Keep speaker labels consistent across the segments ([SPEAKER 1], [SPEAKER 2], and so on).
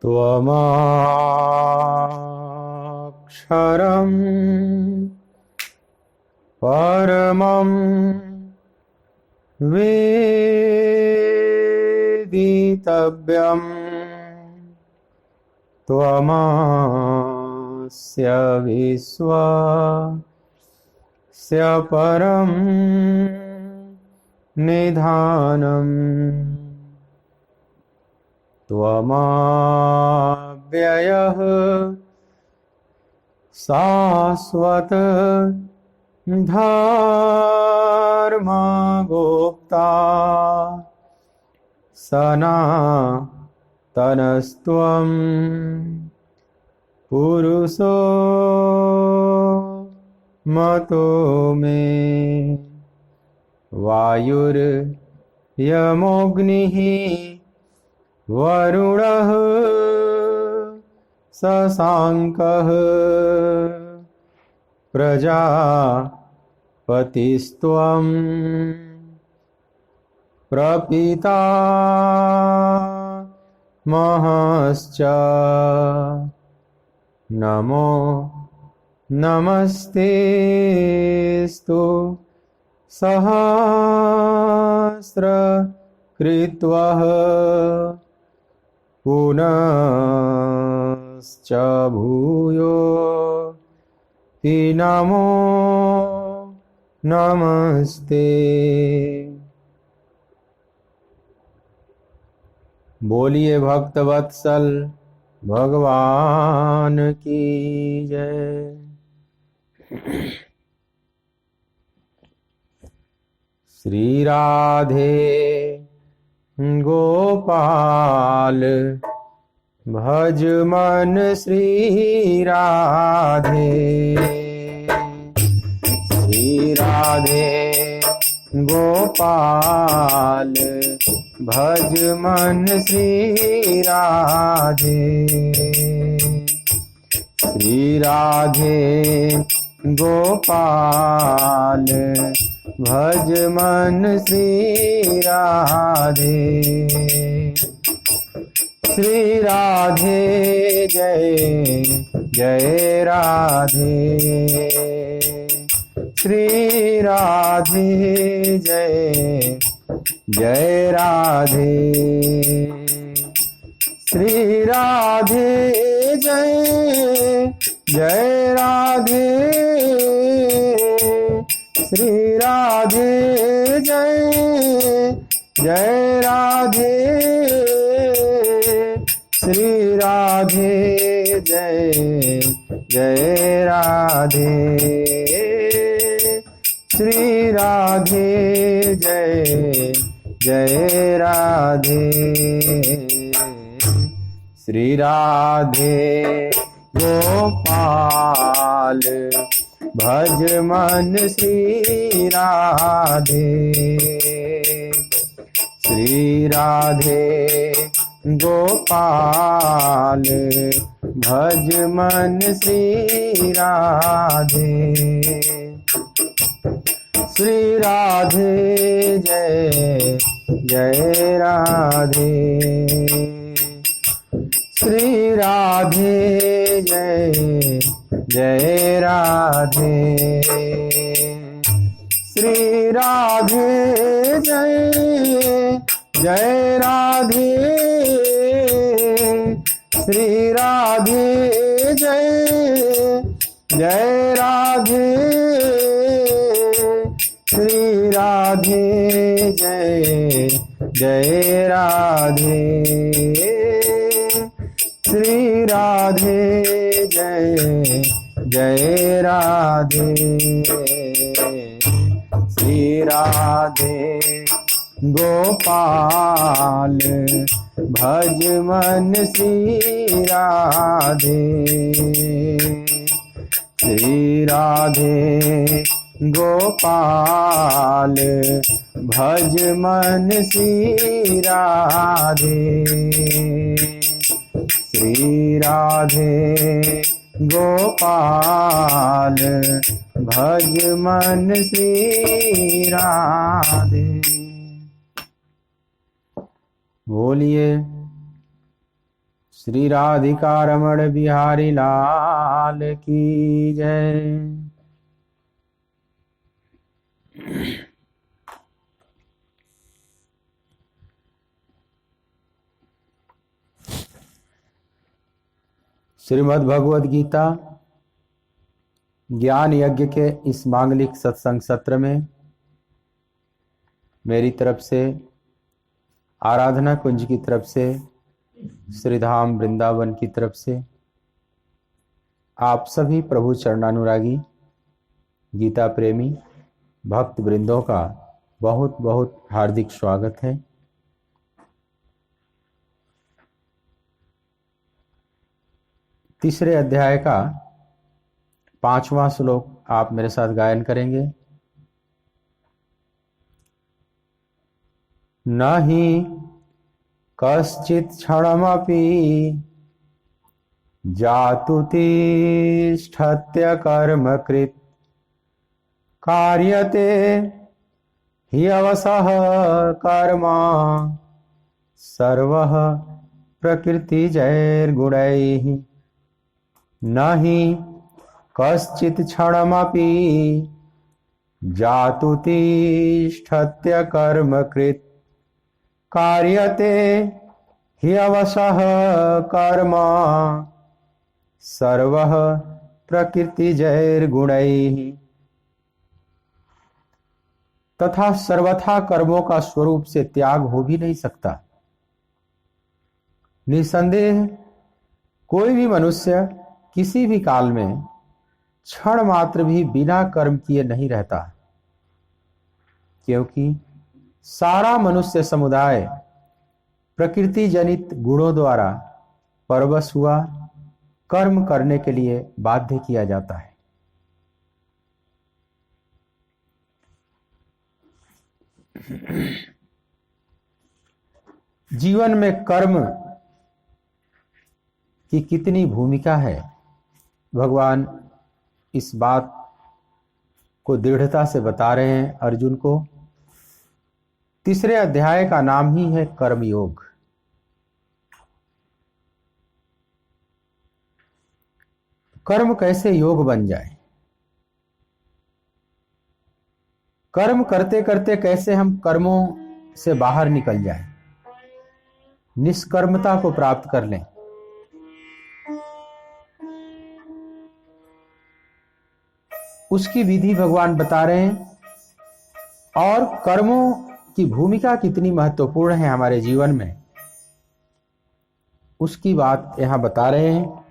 [SPEAKER 1] त्वमक्षरं परमं वेदितव्यं त्वमस्य विश्वस्य परं निधानम् त्वमव्ययः शाश्वत धर्मगोप्ता सनातनस्त्वं पुरुषो मतो मे वायुर्यमोऽग्निः वरुणः शशाङ्कः प्रजापतिस्त्वं प्रपितामहश्च नमो नमस्तेस्तु सहस्रकृत्वः पुनश्च भूयो हि नमो नमस्ते। बोलिए भक्तवत्सल भगवान की जय। श्री राधे गोपाल भज मन श्री राधे। श्री राधे गोपाल भज मन श्री राधे। श्री राधे गोपाल भज मन श्री राधे। श्री राधे जय जय राधे। श्री राधे जय जय राधे। श्री राधे जय जय राधे। श्री राधे जय जय राधे। श्री राधे जय जय राधे। श्री राधे जय जय राधे। श्री राधे गोपाल भज मन श्री राधे। श्री राधे गोपाल भज मन श्री राधे। श्री राधे जय जय राधे। श्री राधे जय जय राधे। श्री राधे जय जय राधे। श्री राधे जय जय राधे। श्री राधे जय जय राधे। श्री राधे जय जय राधे। श्री राधे गोपाल भज मन श्री राधे। श्री राधे गोपाल भज मन श्री राधे। श्री राधे गोपाल भज मन श्री राधे। बोलिए श्री राधिका रमण बिहारी लाल की जय। श्रीमद् भगवद गीता ज्ञान यज्ञ के इस मांगलिक सत्संग सत्र में मेरी तरफ से, आराधना कुंज की तरफ से, श्रीधाम वृंदावन की तरफ से आप सभी प्रभु चरणानुरागी गीता प्रेमी भक्त वृंदों का बहुत बहुत हार्दिक स्वागत है। तीसरे अध्याय का 5वां श्लोक आप मेरे साथ गायन करेंगे। नहि कश्चित् क्षणमपि जातु तिष्ठत्य कर्मकृत् कार्यते ह्यवसः कर्मा सर्वः प्रकृतिजैर्गुणैः। नहि कश्चित् क्षणमपि जातु तिष्ठत्य कर्मकृत् कार्यते ह्यवसः कर्म सर्वः प्रकृतिजैर्गुणैः। तथा सर्वथा कर्मों का स्वरूप से त्याग हो भी नहीं सकता। निसंदेह कोई भी मनुष्य किसी भी काल में क्षण मात्र भी बिना कर्म किए नहीं रहता, क्योंकि सारा मनुष्य समुदाय प्रकृति जनित गुणों द्वारा परवश हुआ कर्म करने के लिए बाध्य किया जाता है। जीवन में कर्म की कितनी भूमिका है, भगवान इस बात को दृढ़ता से बता रहे हैं अर्जुन को। तीसरे अध्याय का नाम ही है कर्मयोग। कर्म कैसे योग बन जाए, कर्म करते करते कैसे हम कर्मों से बाहर निकल जाएं, निष्कर्मता को प्राप्त कर लें। उसकी विधि भगवान बता रहे हैं, और कर्मों की भूमिका कितनी महत्वपूर्ण है हमारे जीवन में, उसकी बात यहां बता रहे हैं।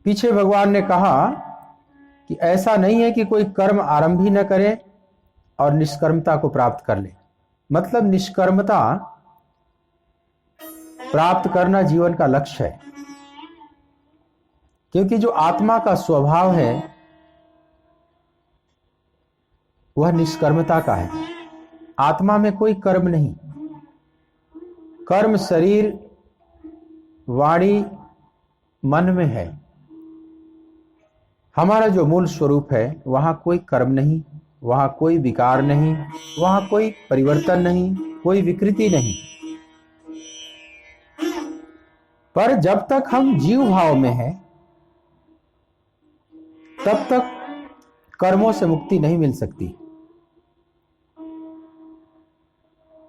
[SPEAKER 1] पीछे भगवान ने कहा कि ऐसा नहीं है कि कोई कर्म आरंभ ही न करे और निष्कर्मता को प्राप्त कर ले। मतलब निष्कर्मता प्राप्त करना जीवन का लक्ष्य है, क्योंकि जो आत्मा का स्वभाव है वह निष्कर्मता का है। आत्मा में कोई कर्म नहीं। कर्म शरीर वाणी मन में है। हमारा जो मूल स्वरूप है वहां कोई कर्म नहीं, वहां कोई विकार नहीं, वहां कोई परिवर्तन नहीं, कोई विकृति नहीं। पर जब तक हम जीव भाव में हैं तब तक कर्मों से मुक्ति नहीं मिल सकती।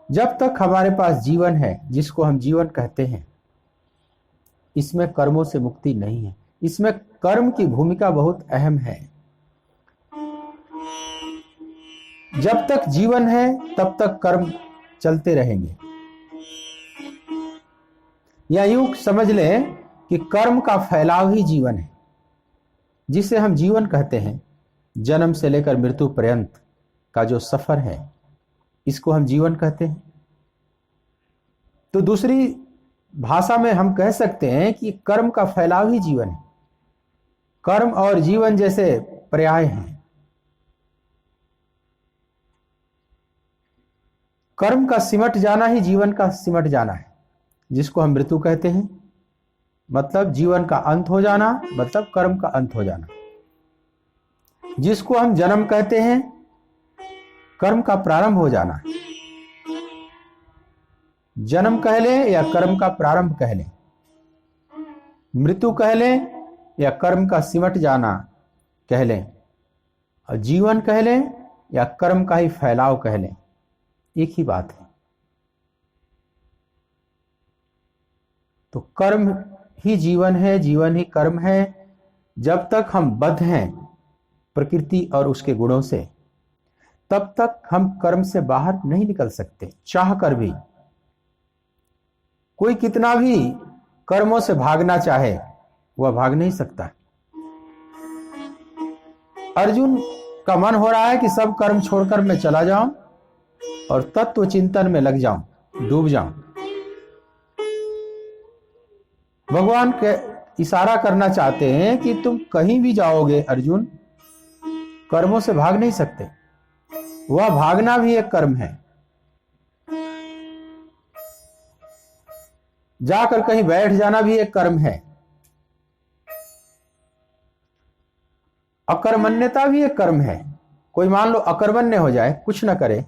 [SPEAKER 1] जब तक हमारे पास जीवन है, जिसको हम जीवन कहते हैं, इसमें कर्मों से मुक्ति नहीं है। इसमें कर्म की भूमिका बहुत अहम है। जब तक जीवन है तब तक कर्म चलते रहेंगे। या यूं समझ लें कि कर्म का फैलाव ही जीवन है, जिसे हम जीवन कहते हैं। जन्म से लेकर मृत्यु पर्यंत का जो सफर है, इसको हम जीवन कहते हैं। तो दूसरी भाषा में हम कह सकते हैं कि कर्म का फैलाव ही जीवन है। कर्म और जीवन जैसे पर्याय हैं। कर्म का सिमट जाना ही जीवन का सिमट जाना है, जिसको हम मृत्यु कहते हैं। मतलब जीवन का अंत हो जाना, मतलब कर्म का अंत हो जाना। जिसको हम जन्म कहते हैं, कर्म का प्रारंभ हो जाना। जन्म कह लें या कर्म का प्रारंभ कह लें, मृत्यु कह लें या कर्म का सिमट जाना कह लें, और जीवन कह लें या कर्म का ही फैलाव कह लें, एक ही बात है। तो कर्म ही जीवन है, जीवन ही कर्म है। जब तक हम बद्ध हैं प्रकृति और उसके गुणों से, तब तक हम कर्म से बाहर नहीं निकल सकते, चाह कर भी। कोई कितना भी कर्मों से भागना चाहे, वह भाग नहीं सकता। अर्जुन का मन हो रहा है कि सब कर्म छोड़कर मैं चला जाऊं और तत्व चिंतन में लग जाऊं, डूब जाऊं। भगवान के इशारा करना चाहते हैं कि तुम कहीं भी जाओगे अर्जुन, कर्मों से भाग नहीं सकते। वह भागना भी एक कर्म है। जाकर कहीं बैठ जाना भी एक कर्म है। अकर्मण्यता भी एक कर्म है। कोई मान लो अकर्मण्य हो जाए, कुछ न करे,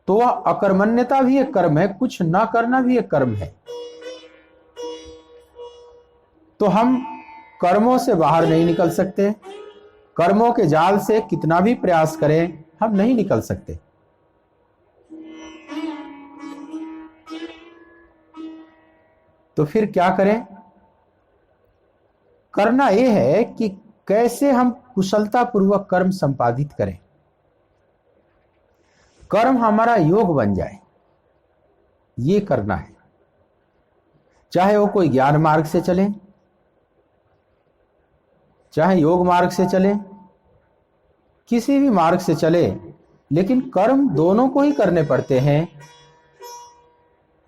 [SPEAKER 1] तो वह अकर्मण्यता भी एक कर्म है, कुछ ना करना भी एक कर्म है। तो हम कर्मों से बाहर नहीं निकल सकते। कर्मों के जाल से कितना भी प्रयास करें, हम नहीं निकल सकते। तो फिर क्या करें? करना यह है कि कैसे हम कुशलता पूर्वक कर्म संपादित करें, कर्म हमारा योग बन जाए, ये करना है। चाहे वो कोई ज्ञान मार्ग से चले, चाहे योग मार्ग से चले, किसी भी मार्ग से चले, लेकिन कर्म दोनों को ही करने पड़ते हैं।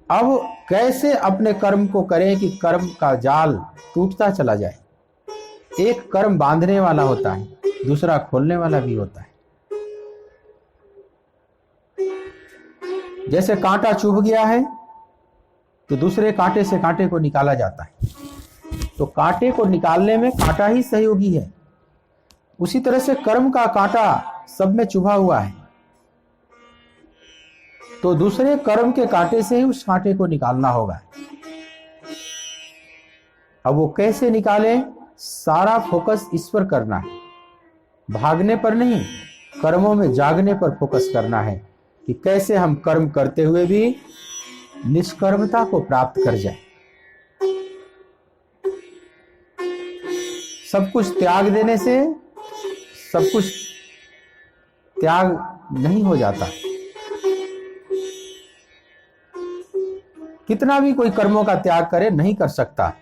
[SPEAKER 1] अब कैसे अपने कर्म को करें कि कर्म का जाल टूटता चला जाए। एक कर्म बांधने वाला होता है, दूसरा खोलने वाला भी होता है। जैसे कांटा चुभ गया है तो दूसरे कांटे से कांटे को निकाला जाता है, तो कांटे को निकालने में कांटा ही सहयोगी है। उसी तरह से कर्म का कांटा सब में चुभा हुआ है, तो दूसरे कर्म के कांटे से ही उस कांटे को निकालना होगा। अब वो कैसे निकाले? सारा फोकस इस पर करना है, भागने पर नहीं, कर्मों में जागने पर फोकस करना है कि कैसे हम कर्म करते हुए भी निष्कर्मता को प्राप्त कर जाए। सब कुछ त्याग देने से सब कुछ त्याग नहीं हो जाता। कितना भी कोई कर्मों का त्याग करे, नहीं कर सकता।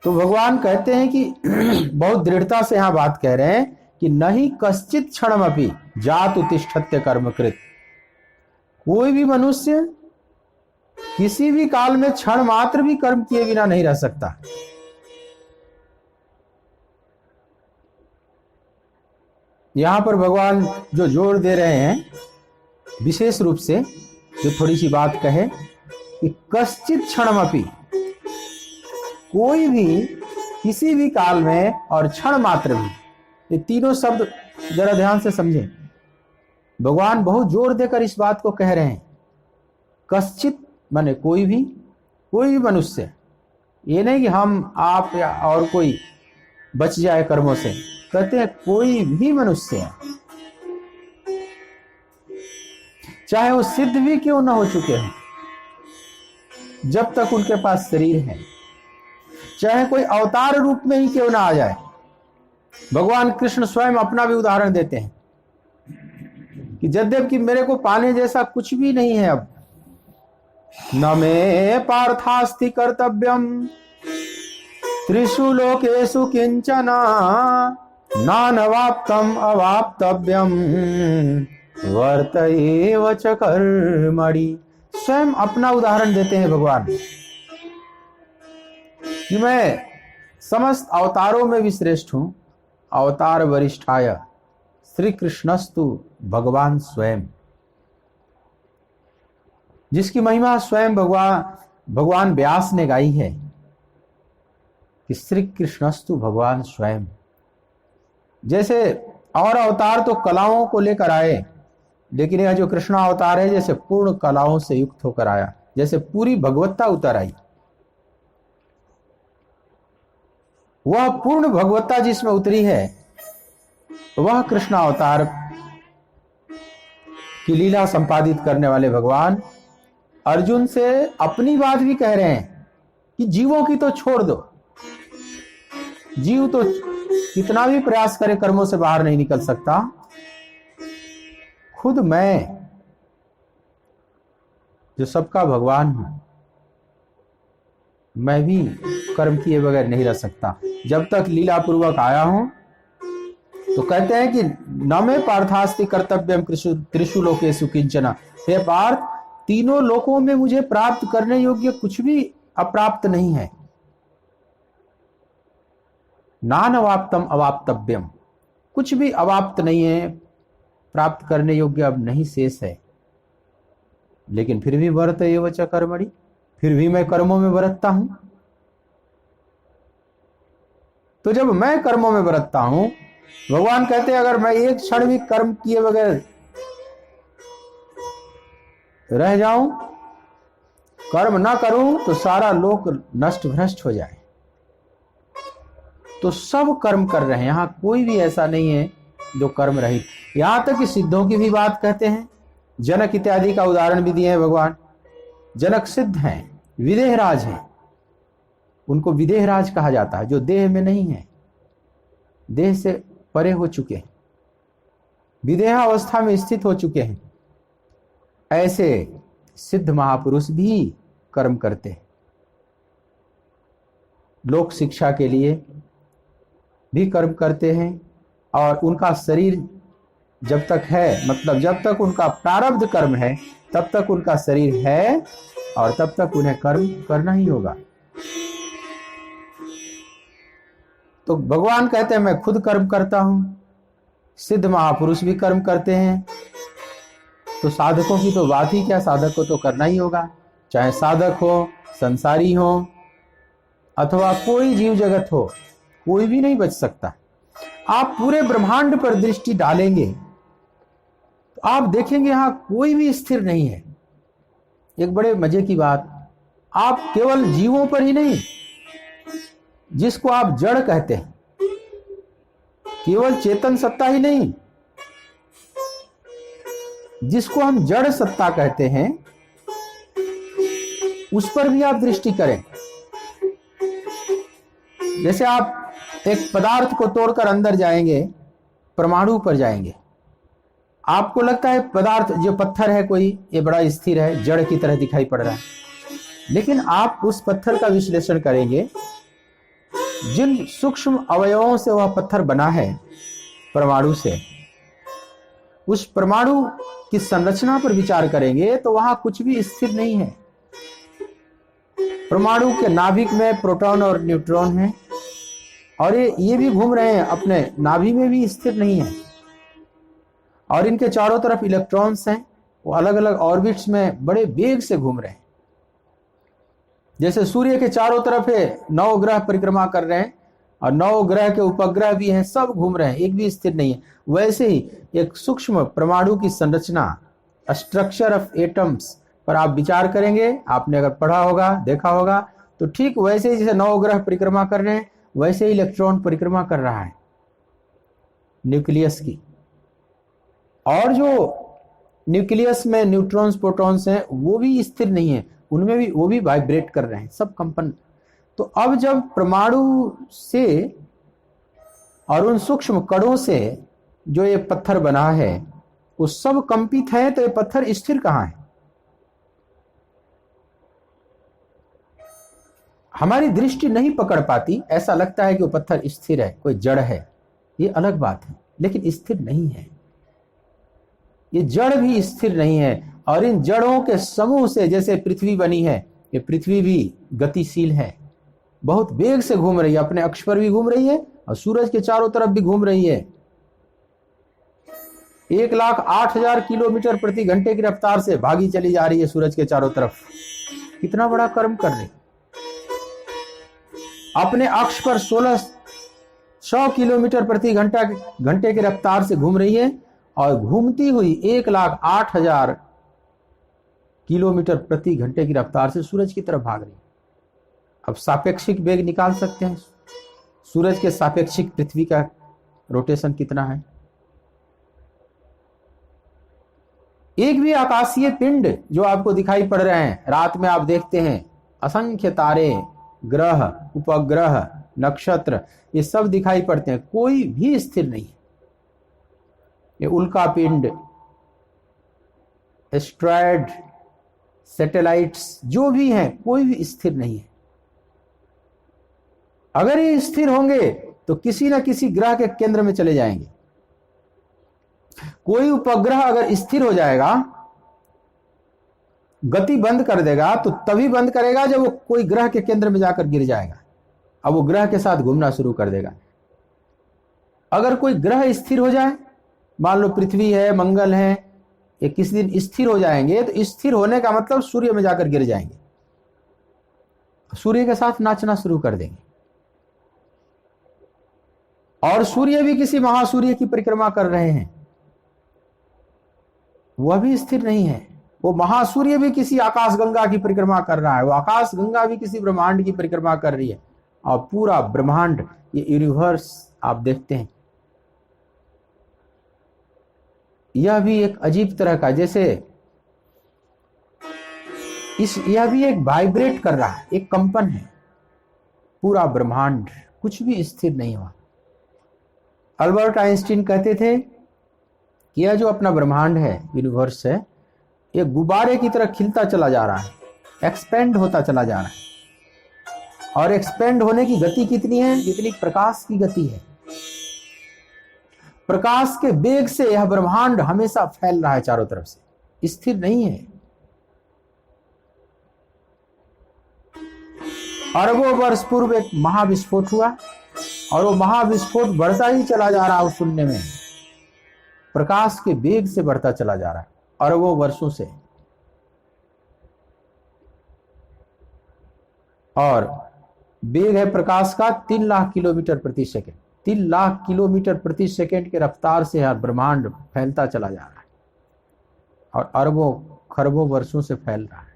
[SPEAKER 1] तो भगवान कहते हैं कि बहुत दृढ़ता से यहां बात कह रहे हैं कि नहीं कश्चित क्षणमपि जातु तिष्ठत्य कर्मकृत। कोई भी मनुष्य किसी भी काल में क्षण मात्र भी कर्म किए बिना नहीं रह सकता। यहां पर भगवान जो जोर दे रहे हैं विशेष रूप से, जो थोड़ी सी बात कहे कि कश्चित क्षणमपि, कोई भी किसी भी काल में और क्षण मात्र भी, ये तीनों शब्द जरा ध्यान से समझें। भगवान बहुत जोर देकर इस बात को कह रहे हैं। कश्चित माने कोई भी मनुष्य, ये नहीं कि हम आप या और कोई बच जाए कर्मों से। कहते हैं कोई भी मनुष्य, चाहे वो सिद्ध भी क्यों ना हो चुके हैं, जब तक उनके पास शरीर है, चाहे कोई अवतार रूप में ही क्यों ना आ जाए। भगवान कृष्ण स्वयं अपना भी उदाहरण देते हैं कि यद्यप कि मेरे को पाने जैसा कुछ भी नहीं है, अब न मे पार्थास्ति कर्तव्यम त्रिषु लोकेषु किंचन नानवाप्तम अवाप्तव्यम वर्त एव च कर्मणि। स्वयं अपना उदाहरण देते हैं भगवान कि मैं समस्त अवतारों में भी श्रेष्ठ हूं। अवतार वरिष्ठाय श्री कृष्णस्तु भगवान स्वयं, जिसकी महिमा स्वयं भगवान व्यास ने गाई है कि श्री कृष्णस्तु भगवान स्वयं। जैसे और अवतार तो कलाओं को लेकर आए, लेकिन यह जो कृष्ण अवतार है जैसे पूर्ण कलाओं से युक्त होकर आया, जैसे पूरी भगवत्ता उतर आई। वह पूर्ण भगवत्ता जिसमें उतरी है वह कृष्ण अवतार की लीला संपादित करने वाले भगवान अर्जुन से अपनी बात भी कह रहे हैं कि जीवों की तो छोड़ दो, जीव तो कितना भी प्रयास करे कर्मों से बाहर नहीं निकल सकता। खुद मैं जो सबका भगवान हूं, मैं भी कर्म किए बगैर नहीं रह सकता। जब तक लीला पूर्वक आया हूं तो कहते हैं कि न में पार्थास्ति कर्तव्यम त्रिषु लोकेषु किंचन। हे पार्थ, तीनों लोकों में मुझे प्राप्त करने योग्य कुछ भी अप्राप्त नहीं है। नानवाप्तम अवाप्तव्यम, कुछ भी अवाप्त नहीं है, प्राप्त करने योग्य अब नहीं शेष है। लेकिन फिर भी वर्त एव च कर्मणि, फिर भी मैं कर्मों में बरतता हूं। तो जब मैं कर्मों में बरतता हूं, भगवान कहते हैं अगर मैं एक क्षण भी कर्म किए बगैर रह जाऊं, कर्म ना करूं, तो सारा लोक नष्ट भ्रष्ट हो जाए। तो सब कर्म कर रहे हैं, यहां कोई भी ऐसा नहीं है जो कर्म रहित। यहां तक कि सिद्धों की भी बात कहते हैं। जनक इत्यादि का उदाहरण भी दिए हैं भगवान। जनक सिद्ध हैं, विदेहराज हैं, उनको विदेहराज कहा जाता है, जो देह में नहीं है, देह से परे हो चुके हैं, विदेह अवस्था में स्थित हो चुके हैं। ऐसे सिद्ध महापुरुष भी कर्म करते हैं। लोक शिक्षा के लिए भी कर्म करते हैं, और उनका शरीर जब तक है, मतलब जब तक उनका प्रारब्ध कर्म है तब तक उनका शरीर है, और तब तक उन्हें कर्म करना ही होगा। तो भगवान कहते हैं मैं खुद कर्म करता हूं, सिद्ध महापुरुष भी कर्म करते हैं। तो साधकों की तो बात ही क्या, साधक को तो करना ही होगा, चाहे साधक हो, संसारी हो, अथवा कोई जीव जगत हो, कोई भी नहीं बच सकता। आप पूरे ब्रह्मांड पर दृष्टि डालेंगे तो आप देखेंगे यहां कोई भी स्थिर नहीं है। एक बड़े मजे की बात, आप केवल जीवों पर ही नहीं, जिसको आप जड़ कहते हैं, केवल चेतन सत्ता ही नहीं, जिसको हम जड़ सत्ता कहते हैं, उस पर भी आप दृष्टि करें। जैसे आप एक पदार्थ को तोड़कर अंदर जाएंगे, परमाणु पर जाएंगे, आपको लगता है पदार्थ जो पत्थर है कोई, ये बड़ा स्थिर है, जड़ की तरह दिखाई पड़ रहा है। लेकिन आप उस पत्थर का विश्लेषण करेंगे, जिन सूक्ष्म अवयवों से वह पत्थर बना है, परमाणु से, उस परमाणु की संरचना पर विचार करेंगे तो वहां कुछ भी स्थिर नहीं है। परमाणु के नाभिक में प्रोटॉन और न्यूट्रॉन हैं, और ये भी घूम रहे हैं, अपने नाभि में भी स्थिर नहीं है, और इनके चारों तरफ इलेक्ट्रॉन्स हैं, वो अलग अलग ऑर्बिट्स में बड़े वेग से घूम रहे हैं। जैसे सूर्य के चारों तरफ है 9 ग्रह परिक्रमा कर रहे हैं, और 9 ग्रह के उपग्रह भी हैं, सब घूम रहे हैं, एक भी स्थिर नहीं है। वैसे ही एक सूक्ष्म परमाणु की संरचना, स्ट्रक्चर ऑफ एटम्स पर आप विचार करेंगे, आपने अगर पढ़ा होगा, देखा होगा, तो ठीक वैसे ही जैसे 9 ग्रह परिक्रमा कर रहे हैं, वैसे ही इलेक्ट्रॉन परिक्रमा कर रहा है न्यूक्लियस की। और जो न्यूक्लियस में न्यूट्रॉन्स प्रोटॉन्स हैं वो भी स्थिर नहीं है, उनमें भी वो भी वाइब्रेट कर रहे हैं, सब कंपन। तो अब जब परमाणु से और उन सूक्ष्म कणों से जो ये पत्थर बना है वो सब कंपित है, तो ये पत्थर स्थिर कहां है? हमारी दृष्टि नहीं पकड़ पाती, ऐसा लगता है कि वो पत्थर स्थिर है, कोई जड़ है, ये अलग बात है, लेकिन स्थिर नहीं है। ये जड़ भी स्थिर नहीं है, और इन जड़ों के समूह से जैसे पृथ्वी बनी है, ये पृथ्वी भी गतिशील है, बहुत वेग से घूम रही है, अपने अक्ष पर भी घूम रही है और सूरज के चारों तरफ भी घूम रही है। 1,08,000 किलोमीटर प्रति घंटे की रफ्तार से भागी चली जा रही है सूरज के चारों तरफ। कितना बड़ा कर्म कर रही, अपने अक्ष पर 1600 किलोमीटर प्रति घंटे की रफ्तार से घूम रही है, और घूमती हुई 1,08,000 किलोमीटर प्रति घंटे की रफ्तार से सूरज की तरफ भाग रही है। अब सापेक्षिक वेग निकाल सकते हैं, सूरज के सापेक्षिक पृथ्वी का रोटेशन कितना है। एक भी आकाशीय पिंड जो आपको दिखाई पड़ रहे हैं, रात में आप देखते हैं असंख्य तारे, ग्रह, उपग्रह, नक्षत्र, ये सब दिखाई पड़ते हैं, कोई भी स्थिर नहीं है। ये उल्का पिंड, एस्ट्रॉयड, सैटेलाइट्स जो भी हैं, कोई भी स्थिर नहीं है। अगर ये स्थिर होंगे तो किसी ना किसी ग्रह के केंद्र में चले जाएंगे। कोई उपग्रह अगर स्थिर हो जाएगा, गति बंद कर देगा, तो तभी बंद करेगा जब वो कोई ग्रह के केंद्र में जाकर गिर जाएगा। अब वो ग्रह के साथ घूमना शुरू कर देगा। अगर कोई ग्रह स्थिर हो जाए, मान लो पृथ्वी है, मंगल है, ये किसी दिन स्थिर हो जाएंगे, तो स्थिर होने का मतलब सूर्य में जाकर गिर जाएंगे, सूर्य के साथ नाचना शुरू कर देंगे। और सूर्य भी किसी महासूर्य की परिक्रमा कर रहे हैं, वह भी स्थिर नहीं है। वो महासूर्य भी किसी आकाश गंगा की परिक्रमा कर रहा है, वो आकाश गंगा भी किसी ब्रह्मांड की परिक्रमा कर रही है। और पूरा ब्रह्मांड, ये यूनिवर्स आप देखते हैं, यह भी एक अजीब तरह का, जैसे यह भी एक वाइब्रेट कर रहा है, एक कंपन है। पूरा ब्रह्मांड, कुछ भी स्थिर नहीं हुआ। अल्बर्ट आइंस्टीन कहते थे कि यह जो अपना ब्रह्मांड है, यूनिवर्स है, ये गुब्बारे की तरह खिलता चला जा रहा है, एक्सपेंड होता चला जा रहा है। और एक्सपेंड होने की गति कितनी है? जितनी प्रकाश की गति है। प्रकाश के वेग से यह ब्रह्मांड हमेशा फैल रहा है चारों तरफ से, स्थिर नहीं है। अरबों वर्ष पूर्व एक महाविस्फोट हुआ, और वो महाविस्फोट बढ़ता ही चला जा रहा है। उस शून्य में प्रकाश के वेग से बढ़ता चला जा रहा है, अरबों वर्षों से। और वेग है प्रकाश का 3 लाख किलोमीटर प्रति सेकंड। 3 लाख किलोमीटर प्रति सेकंड के रफ्तार से हर ब्रह्मांड फैलता चला जा रहा है, और अरबों खरबों वर्षों से फैल रहा है।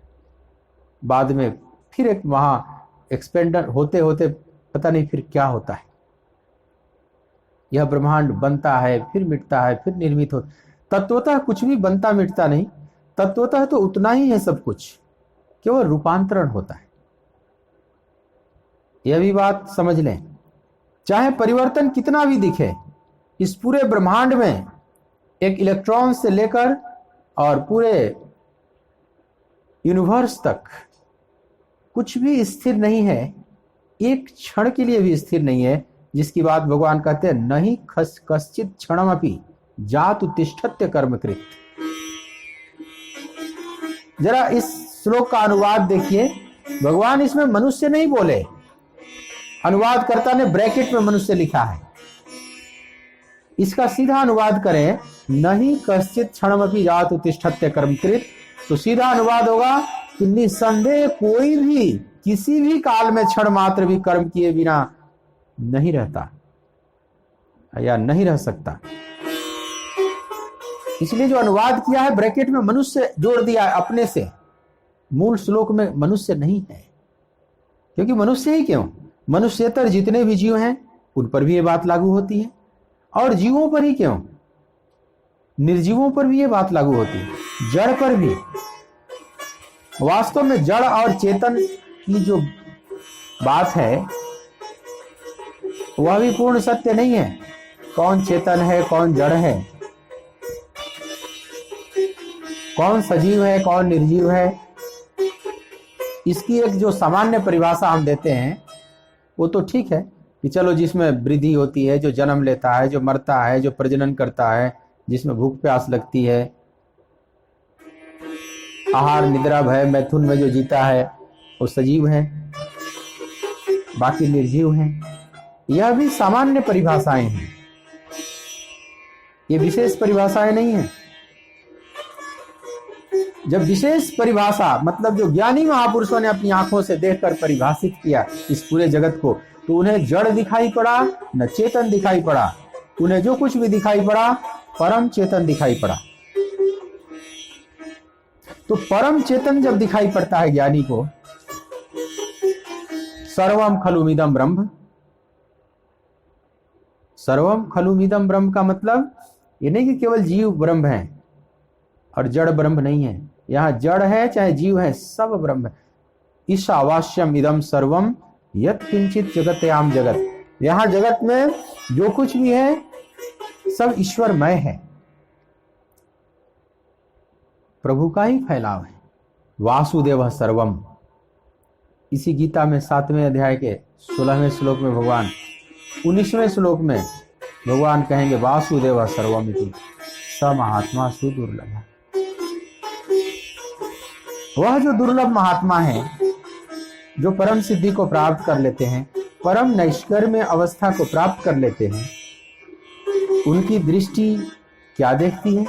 [SPEAKER 1] बाद में फिर एक महा एक्सपेंडर होते होते पता नहीं फिर क्या होता है। यह ब्रह्मांड बनता है, फिर मिटता है, फिर निर्मित हो। तत्वतः कुछ भी बनता मिटता नहीं, तत्वतः तो उतना ही है सब कुछ, केवल रूपांतरण होता है। यह भी बात समझ लें। चाहे परिवर्तन कितना भी दिखे, इस पूरे ब्रह्मांड में एक इलेक्ट्रॉन से लेकर और पूरे यूनिवर्स तक कुछ भी स्थिर नहीं है, एक क्षण के लिए भी स्थिर नहीं है। जिसकी बात भगवान कहते हैं, नहीं कश्चित क्षणमपि जातु तिष्ठत्य कर्मकृत। जरा इस श्लोक का अनुवाद देखिए। भगवान इसमें मनुष्य नहीं बोले, अनुवादकर्ता ने ब्रैकेट में मनुष्य लिखा है। इसका सीधा अनुवाद करें, नहीं कश्चित क्षणमपि जातु तिष्ठत्य कर्मकृत, तो सीधा अनुवाद होगा कि निसंदेह कोई भी किसी भी काल में क्षण मात्र भी कर्म किए बिना नहीं रहता या नहीं रह सकता। इसलिए जो अनुवाद किया है ब्रैकेट में मनुष्य जोड़ दिया है अपने से। मूल श्लोक में मनुष्य नहीं है, क्योंकि मनुष्य ही क्यों, मनुष्यतर जितने भी जीव हैं उन पर भी ये बात लागू होती है, और जीवों पर ही क्यों, निर्जीवों पर भी ये बात लागू होती है, जड़ पर भी। वास्तव में जड़ और चेतन की जो बात है वह भी पूर्ण सत्य नहीं है। कौन चेतन है, कौन जड़ है, कौन सजीव है, कौन निर्जीव है, इसकी एक जो सामान्य परिभाषा हम देते हैं वो तो ठीक है कि चलो जिसमें वृद्धि होती है, जो जन्म लेता है, जो मरता है, जो प्रजनन करता है, जिसमें भूख प्यास लगती है, आहार निद्रा भय मैथुन में जो जीता है वो सजीव है, बाकी निर्जीव हैं। यह भी सामान्य परिभाषाएं हैं, ये विशेष परिभाषाएं नहीं है। जब विशेष परिभाषा मतलब जो ज्ञानी महापुरुषों ने अपनी आंखों से देखकर परिभाषित किया इस पूरे जगत को, तो उन्हें जड़ दिखाई पड़ा, न चेतन दिखाई पड़ा। उन्हें जो कुछ भी दिखाई पड़ा परम चेतन दिखाई पड़ा। तो परम चेतन जब दिखाई पड़ता है ज्ञानी को, सर्वम खलुमिदं ब्रह्म, सर्वम खलुमिदं ब्रह्म का मतलब ये नहीं कि केवल जीव ब्रह्म है और जड़ ब्रह्म नहीं है। यहां जड़ है चाहे जीव है, सब ब्रह्म है। ईशावास्यम इदम सर्वम यत् किंचित जगत्याम जगत, यहां जगत में जो कुछ भी है सब ईश्वरमय है, प्रभु का ही फैलाव है। वासुदेव सर्वम, इसी गीता में 7वें अध्याय के 16वें श्लोक में भगवान, 19वें श्लोक में भगवान कहेंगे वासुदेव सर्वम इति स महात्मा सुदुर्लभ। वह जो दुर्लभ महात्मा है, जो परम सिद्धि को प्राप्त कर लेते हैं, परम नैष्कर्म्य अवस्था को प्राप्त कर लेते हैं, उनकी दृष्टि क्या देखती है,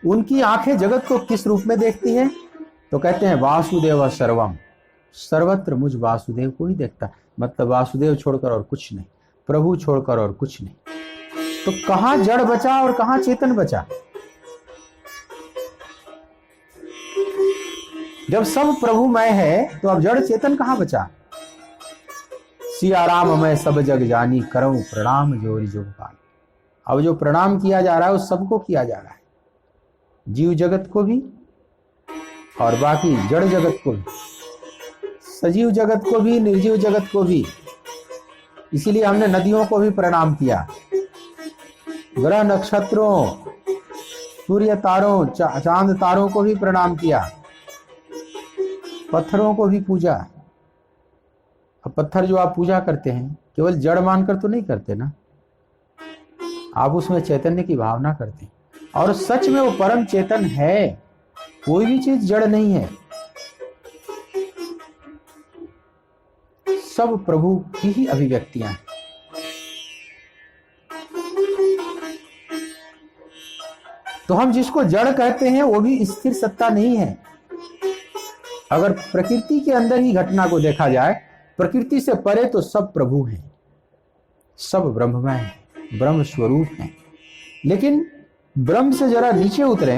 [SPEAKER 1] उनकी आंखें जगत को किस रूप में देखती हैं? तो कहते हैं वासुदेव सर्वम, सर्वत्र मुझ वासुदेव को ही देखता है। मतलब वासुदेव छोड़कर और कुछ नहीं, प्रभु छोड़कर और कुछ नहीं। तो कहां जड़ बचा और कहां चेतन बचा? जब सब प्रभुमय है तो अब जड़ चेतन कहां बचा? सिया राम मैं सब जग जानी, करऊं प्रणाम जोरी जोगपाल। अब जो प्रणाम किया जा रहा है उस सबको किया जा रहा है, जीव जगत को भी और बाकी जड़ जगत को भी, सजीव जगत को भी, निर्जीव जगत को भी। इसीलिए हमने नदियों को भी प्रणाम किया, ग्रह नक्षत्रों, सूर्य तारों, चांद तारों को भी प्रणाम किया, पत्थरों को भी पूजा। अब पत्थर जो आप पूजा करते हैं केवल जड़ मानकर तो नहीं करते ना, आप उसमें चैतन्य की भावना करते हैं, और सच में वो परम चेतन है, कोई भी चीज जड़ नहीं है, सब प्रभु की ही अभिव्यक्तियां हैं। तो हम जिसको जड़ कहते हैं वो भी स्थिर सत्ता नहीं है। अगर प्रकृति के अंदर ही घटना को देखा जाए, प्रकृति से परे तो सब प्रभु हैं, सब ब्रह्ममय हैं, ब्रह्म स्वरूप हैं। लेकिन ब्रह्म से जरा नीचे उतरे,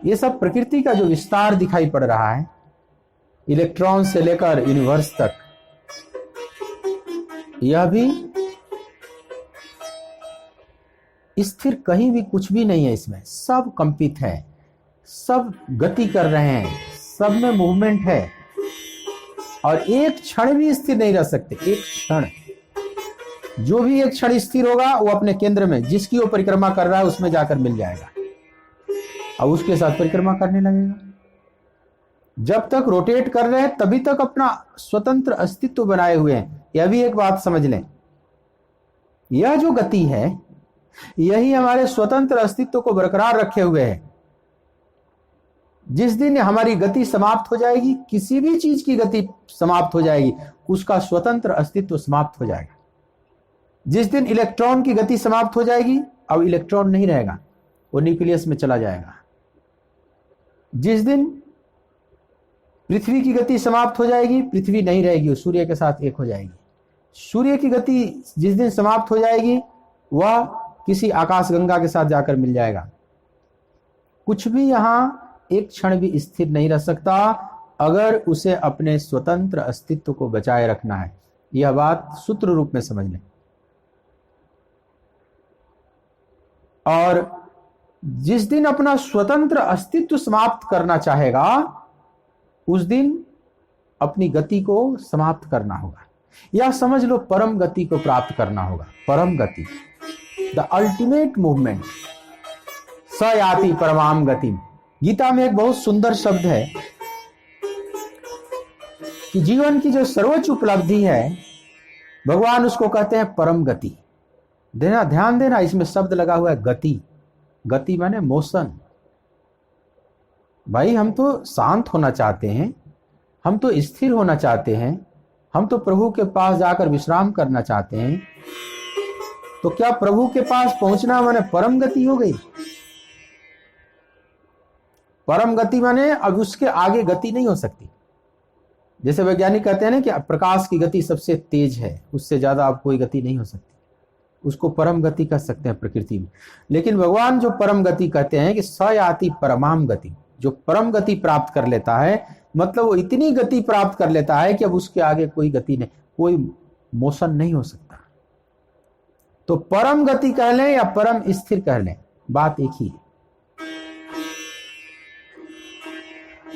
[SPEAKER 1] ये सब प्रकृति का जो विस्तार दिखाई पड़ रहा है, इलेक्ट्रॉन से लेकर यूनिवर्स तक, यह भी स्थिर कहीं भी कुछ भी नहीं है। इसमें सब कंपित है, सब गति कर रहे हैं, सब में मूवमेंट है, और एक क्षण भी स्थिर नहीं रह सकते। एक क्षण, जो भी एक क्षण स्थिर होगा वो अपने केंद्र में, जिसकी वो परिक्रमा कर रहा है उसमें जाकर मिल जाएगा, अब उसके साथ परिक्रमा करने लगेगा। जब तक रोटेट कर रहे हैं तभी तक अपना स्वतंत्र अस्तित्व बनाए हुए हैं। यह भी एक बात समझ लें, यह जो गति है यही हमारे स्वतंत्र अस्तित्व को बरकरार रखे हुए है। जिस दिन हमारी गति समाप्त हो जाएगी, किसी भी चीज की गति समाप्त हो जाएगी, उसका स्वतंत्र अस्तित्व समाप्त हो जाएगा। जिस दिन इलेक्ट्रॉन की गति समाप्त हो जाएगी, अब इलेक्ट्रॉन नहीं रहेगा, वो न्यूक्लियस में चला जाएगा। जिस दिन पृथ्वी की गति समाप्त हो जाएगी, पृथ्वी नहीं रहेगी, वो सूर्य के साथ एक हो जाएगी। सूर्य की गति जिस दिन समाप्त हो जाएगी, वह किसी आकाशगंगा के साथ जाकर मिल जाएगा। कुछ भी यहां एक क्षण भी स्थिर नहीं रह सकता अगर उसे अपने स्वतंत्र अस्तित्व को बचाए रखना है। यह बात सूत्र रूप में समझ लें। और जिस दिन अपना स्वतंत्र अस्तित्व समाप्त करना चाहेगा, उस दिन अपनी गति को समाप्त करना होगा, या समझ लो परम गति को प्राप्त करना होगा। परम गति, द अल्टीमेट मूवमेंट, स याति परमाम गति। गीता में एक बहुत सुंदर शब्द है कि जीवन की जो सर्वोच्च उपलब्धि है, भगवान उसको कहते हैं परम गति। देना, ध्यान देना, इसमें शब्द लगा हुआ है गति। गति माने मोशन। भाई हम तो शांत होना चाहते हैं, हम तो स्थिर होना चाहते हैं, हम तो प्रभु के पास जाकर विश्राम करना चाहते हैं। तो क्या प्रभु के पास पहुंचना माने परम गति हो गई? परम गति माने अब उसके आगे गति नहीं हो सकती। जैसे वैज्ञानिक कहते हैं ना कि प्रकाश की गति सबसे तेज है, उससे ज्यादा अब कोई गति नहीं हो सकती। उसको परम गति कह सकते हैं प्रकृति में। लेकिन भगवान जो परम गति कहते हैं कि स याति परमाम गति, जो परम गति प्राप्त कर लेता है, मतलब वो इतनी गति प्राप्त कर लेता है कि अब उसके आगे कोई गति नहीं, कोई मोशन नहीं हो सकता। तो परम गति कह लें या परम स्थिर कह लें, बात एक ही है।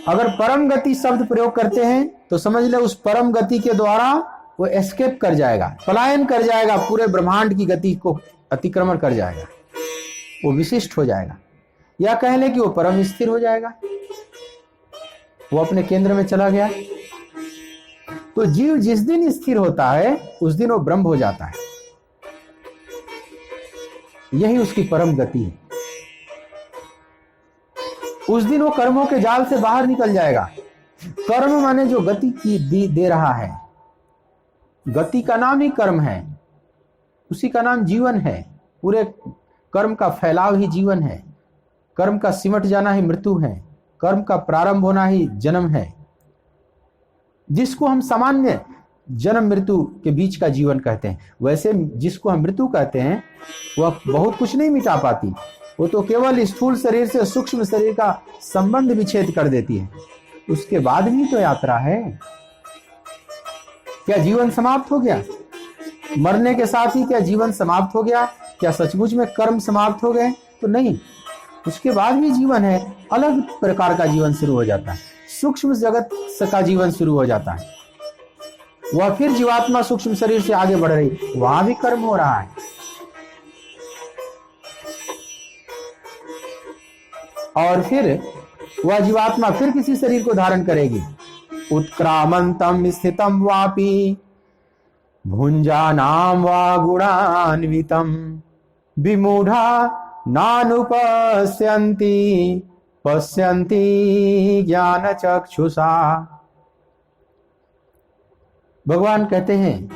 [SPEAKER 1] अगर परम गति शब्द प्रयोग करते हैं तो समझ ले उस परम गति के द्वारा वो एस्केप कर जाएगा, पलायन कर जाएगा, पूरे ब्रह्मांड की गति को अतिक्रमण कर जाएगा, वो विशिष्ट हो जाएगा। या कह ले कि वो परम स्थिर हो जाएगा, वो अपने केंद्र में चला गया। तो जीव जिस दिन स्थिर होता है उस दिन वो ब्रह्म हो जाता है, यही उसकी परम गति है। उस दिन वो कर्मों के जाल से बाहर निकल जाएगा। कर्म माने जो गति की दे रहा है, गति का नाम ही कर्म है, उसी का नाम जीवन है। पूरे कर्म का फैलाव ही जीवन है, कर्म का सिमट जाना ही मृत्यु है, कर्म का प्रारंभ होना ही जन्म है, जिसको हम सामान्य जन्म मृत्यु के बीच का जीवन कहते हैं। वैसे जिसको हम मृत्यु कहते हैं वह बहुत कुछ नहीं मिटा पाती, वो तो केवल स्थूल शरीर से सूक्ष्म शरीर का संबंध विच्छेद कर देती है। उसके बाद भी तो यात्रा है। क्या जीवन समाप्त हो गया? मरने के साथ ही क्या जीवन समाप्त हो गया? क्या सचमुच में कर्म समाप्त हो गए? तो नहीं, उसके बाद भी जीवन है, अलग प्रकार का जीवन शुरू हो जाता है, सूक्ष्म जगत का जीवन शुरू हो जाता है। वह फिर जीवात्मा सूक्ष्म शरीर से आगे बढ़ रही, वहां भी कर्म हो रहा है। और फिर वह जीवात्मा फिर किसी शरीर को धारण करेगी। उत्क्रामंतम स्थितम वापि भुंजानाम वा गुणान्वितम विमूढ़ा नानुपश्यन्ति पश्यन्ति ज्ञान चक्षुषा। भगवान कहते हैं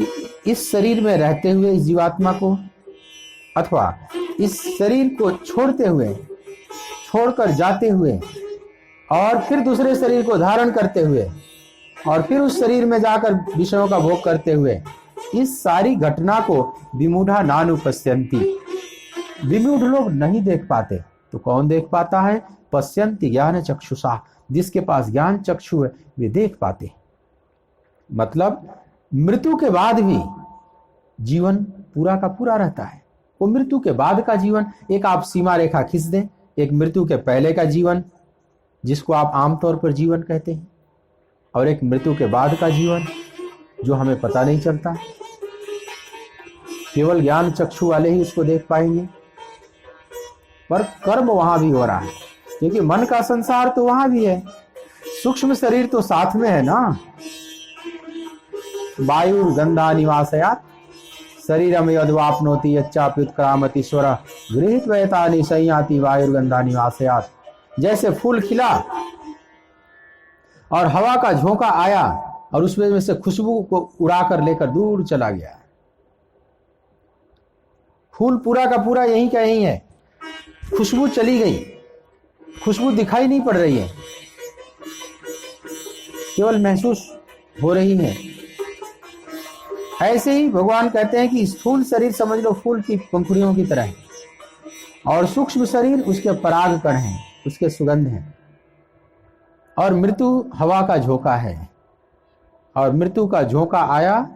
[SPEAKER 1] कि इस शरीर में रहते हुए इस जीवात्मा को अथवा इस शरीर को छोड़ते हुए, छोड़कर जाते हुए और फिर दूसरे शरीर को धारण करते हुए और फिर उस शरीर में जाकर विषयों का भोग करते हुए, इस सारी घटना को विमूढ़ा नानुपश्यन्ति, विमूढ़ लोग नहीं देख पाते। तो कौन देख पाता है? पश्यन्ति ज्ञान चक्षुषा, जिसके पास ज्ञान चक्षु है वे देख पाते। मतलब मृत्यु के बाद भी जीवन पूरा का पूरा रहता है। वो मृत्यु के बाद का जीवन, एक आप सीमा रेखा खींच दें, एक मृत्यु के पहले का जीवन जिसको आप आमतौर पर जीवन कहते हैं, और एक मृत्यु के बाद का जीवन जो हमें पता नहीं चलता, केवल ज्ञान चक्षु वाले ही उसको देख पाएंगे। पर कर्म वहां भी हो रहा है, क्योंकि मन का संसार तो वहां भी है, सूक्ष्म शरीर तो साथ में है ना। वायु गंधा निवासयात शरीरम यद्वाप्नोति यच्चाप्युत्क्रामति स्वर गृहीत वैतानि संयाति वायुर्गंधा निवासयात। जैसे फूल खिला और हवा का झोंका आया और उसमें से खुशबू को उड़ाकर लेकर दूर चला गया। फूल पूरा का पूरा यहीं का यहीं है, खुशबू चली गई, खुशबू दिखाई नहीं पड़ रही है, केवल महसूस हो रही है। ऐसे ही भगवान कहते हैं कि स्थूल शरीर समझ लो फूल की पंखुड़ियों की तरह है, और सूक्ष्म शरीर उसके पराग कण हैं, उसके सुगंध हैं, और मृत्यु हवा का झोंका है, और मृत्यु का झोंका आया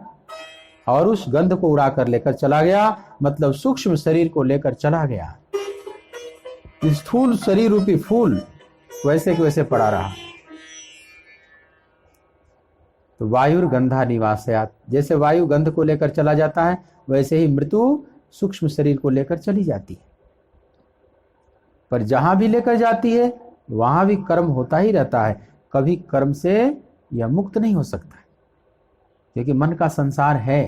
[SPEAKER 1] और उस गंध को उड़ाकर लेकर चला गया, मतलब सूक्ष्म शरीर को लेकर चला गया। स्थूल शरीर रूपी फूल वैसे के वैसे पड़ा रहा। तो वायुर्गंधा निवासयात, जैसे वायु गंध को लेकर चला जाता है, वैसे ही मृत्यु सूक्ष्म शरीर को लेकर चली जाती है। पर जहां भी लेकर जाती है वहां भी कर्म होता ही रहता है, कभी कर्म से यह मुक्त नहीं हो सकता, क्योंकि मन का संसार है।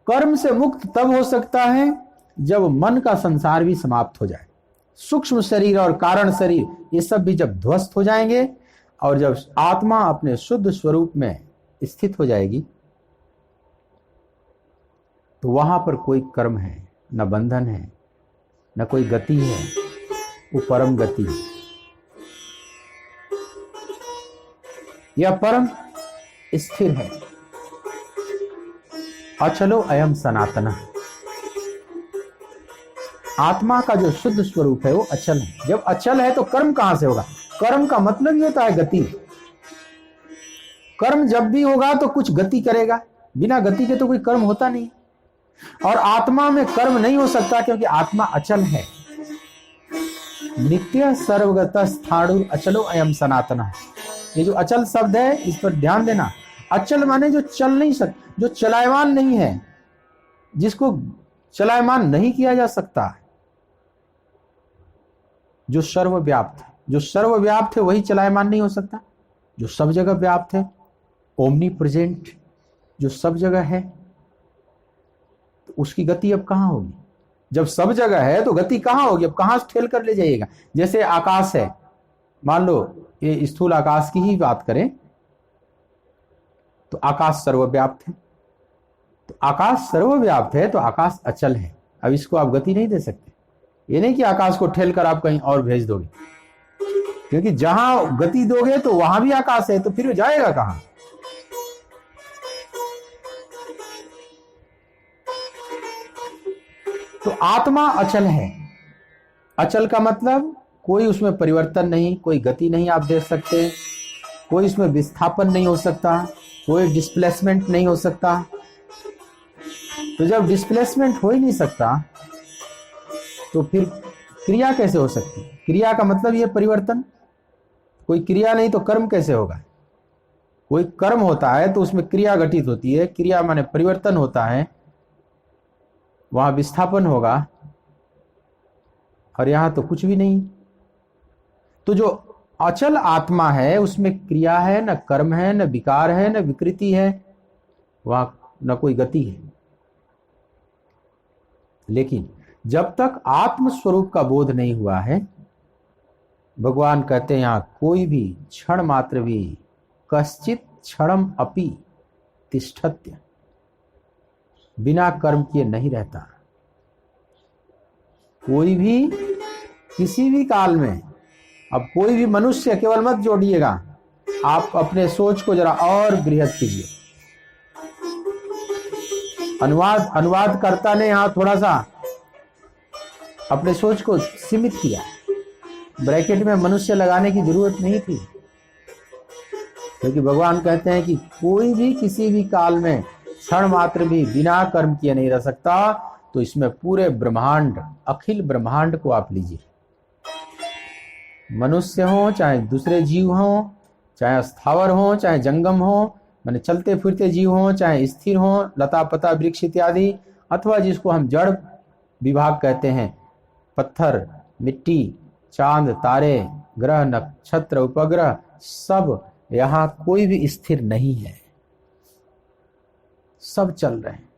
[SPEAKER 1] कर्म से मुक्त तब हो सकता है जब मन का संसार भी समाप्त हो जाए, सूक्ष्म शरीर और कारण शरीर ये सब भी जब ध्वस्त हो जाएंगे, और जब आत्मा अपने शुद्ध स्वरूप में स्थित हो जाएगी, तो वहां पर कोई कर्म है न बंधन है न कोई गति है, वो परम गति है। यह परम स्थिर है अचलो अयम सनातन। आत्मा का जो शुद्ध स्वरूप है वो अचल है। जब अचल है तो कर्म कहां से होगा? कर्म का मतलब ही होता है गति। कर्म जब भी होगा तो कुछ गति करेगा, बिना गति के तो कोई कर्म होता नहीं। और आत्मा में कर्म नहीं हो सकता क्योंकि आत्मा अचल है। नित्य सर्वगत स्थाणु अचलो अयम सनातन। ये जो अचल शब्द है इस पर ध्यान देना। अचल माने जो चल नहीं सकता, जो चलायमान नहीं है, जिसको चलायमान नहीं किया जा सकता, जो सर्वव्याप्त है। जो सर्वव्याप्त है वही चलायमान नहीं हो सकता। जो सब जगह व्याप्त है, ओमनी प्रेजेंट, जो सब जगह है, तो उसकी गति अब कहां होगी? जब सब जगह है तो गति कहां होगी? अब कहां से ठेल कर ले जाइएगा? जैसे आकाश है, मान लो ये स्थूल आकाश की ही बात करें तो आकाश सर्वव्याप्त है। तो आकाश सर्वव्याप्त है तो आकाश अचल है। अब इसको आप गति नहीं दे सकते। ये नहीं कि आकाश को ठेल कर आप कहीं और भेज दोगे, क्योंकि जहां गति दोगे तो वहां भी आकाश है, तो फिर वो जाएगा कहां? तो आत्मा अचल है। अचल का मतलब कोई उसमें परिवर्तन नहीं, कोई गति नहीं आप देख सकते, कोई इसमें विस्थापन नहीं हो सकता, कोई डिस्प्लेसमेंट नहीं हो सकता। तो जब डिस्प्लेसमेंट हो ही नहीं सकता तो फिर क्रिया कैसे हो सकती? क्रिया का मतलब यह परिवर्तन। कोई क्रिया नहीं तो कर्म कैसे होगा? कोई कर्म होता है तो उसमें क्रिया घटित होती है। क्रिया माने परिवर्तन होता है, वहां विस्थापन होगा, और यहां तो कुछ भी नहीं। तो जो अचल आत्मा है उसमें क्रिया है, न कर्म है, न विकार है, न विकृति है, वहां न कोई गति है। लेकिन जब तक आत्म स्वरूप का बोध नहीं हुआ है, भगवान कहते हैं यहां कोई भी क्षण मात्र भी कश्चित क्षणम अपि तिष्ठत्य, बिना कर्म किए नहीं रहता। कोई भी किसी भी काल में, अब कोई भी मनुष्य केवल मत जोड़िएगा, आप अपने सोच को जरा और बृहद कीजिए। अनुवादकर्ता ने यहां थोड़ा सा अपने सोच को सीमित किया, ब्रैकेट में मनुष्य लगाने की जरूरत नहीं थी, क्योंकि भगवान कहते हैं कि कोई भी किसी भी काल में क्षण मात्र भी बिना कर्म किए नहीं रह सकता। तो इसमें पूरे ब्रह्मांड, अखिल ब्रह्मांड को आप लीजिए, मनुष्य हो चाहे दूसरे जीव हो, चाहे स्थावर हो चाहे जंगम हो, माने चलते फिरते जीव हो चाहे स्थिर हो, लता पता वृक्ष इत्यादि, अथवा जिसको हम जड़ विभाग कहते हैं, पत्थर, मिट्टी, चांद, तारे, ग्रह, नक्षत्र, उपग्रह, सब, यहां कोई भी स्थिर नहीं है, सब चल रहे हैं।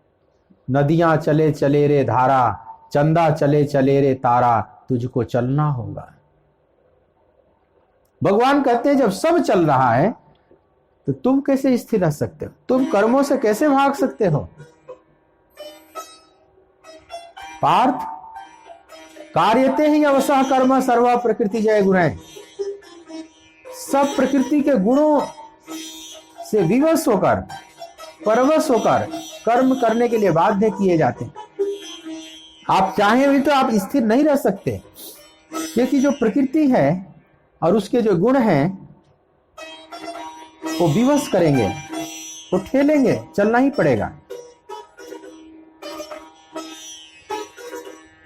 [SPEAKER 1] नदियां चले चले रे धारा, चंदा चले चले रे तारा, तुझको चलना होगा। भगवान कहते हैं जब सब चल रहा है तो तुम कैसे स्थिर रह सकते हो? तुम कर्मों से कैसे भाग सकते हो? पार्थ, कार्यते ही अवसह कर्म सर्व प्रकृति जय गुण। सब प्रकृति के गुणों से विवश होकर, परवश होकर कर्म करने के लिए बाध्य किए जाते हैं। आप चाहें भी तो आप स्थिर नहीं रह सकते, क्योंकि जो प्रकृति है और उसके जो गुण हैं वो विवश करेंगे, वो ठेलेंगे, चलना ही पड़ेगा।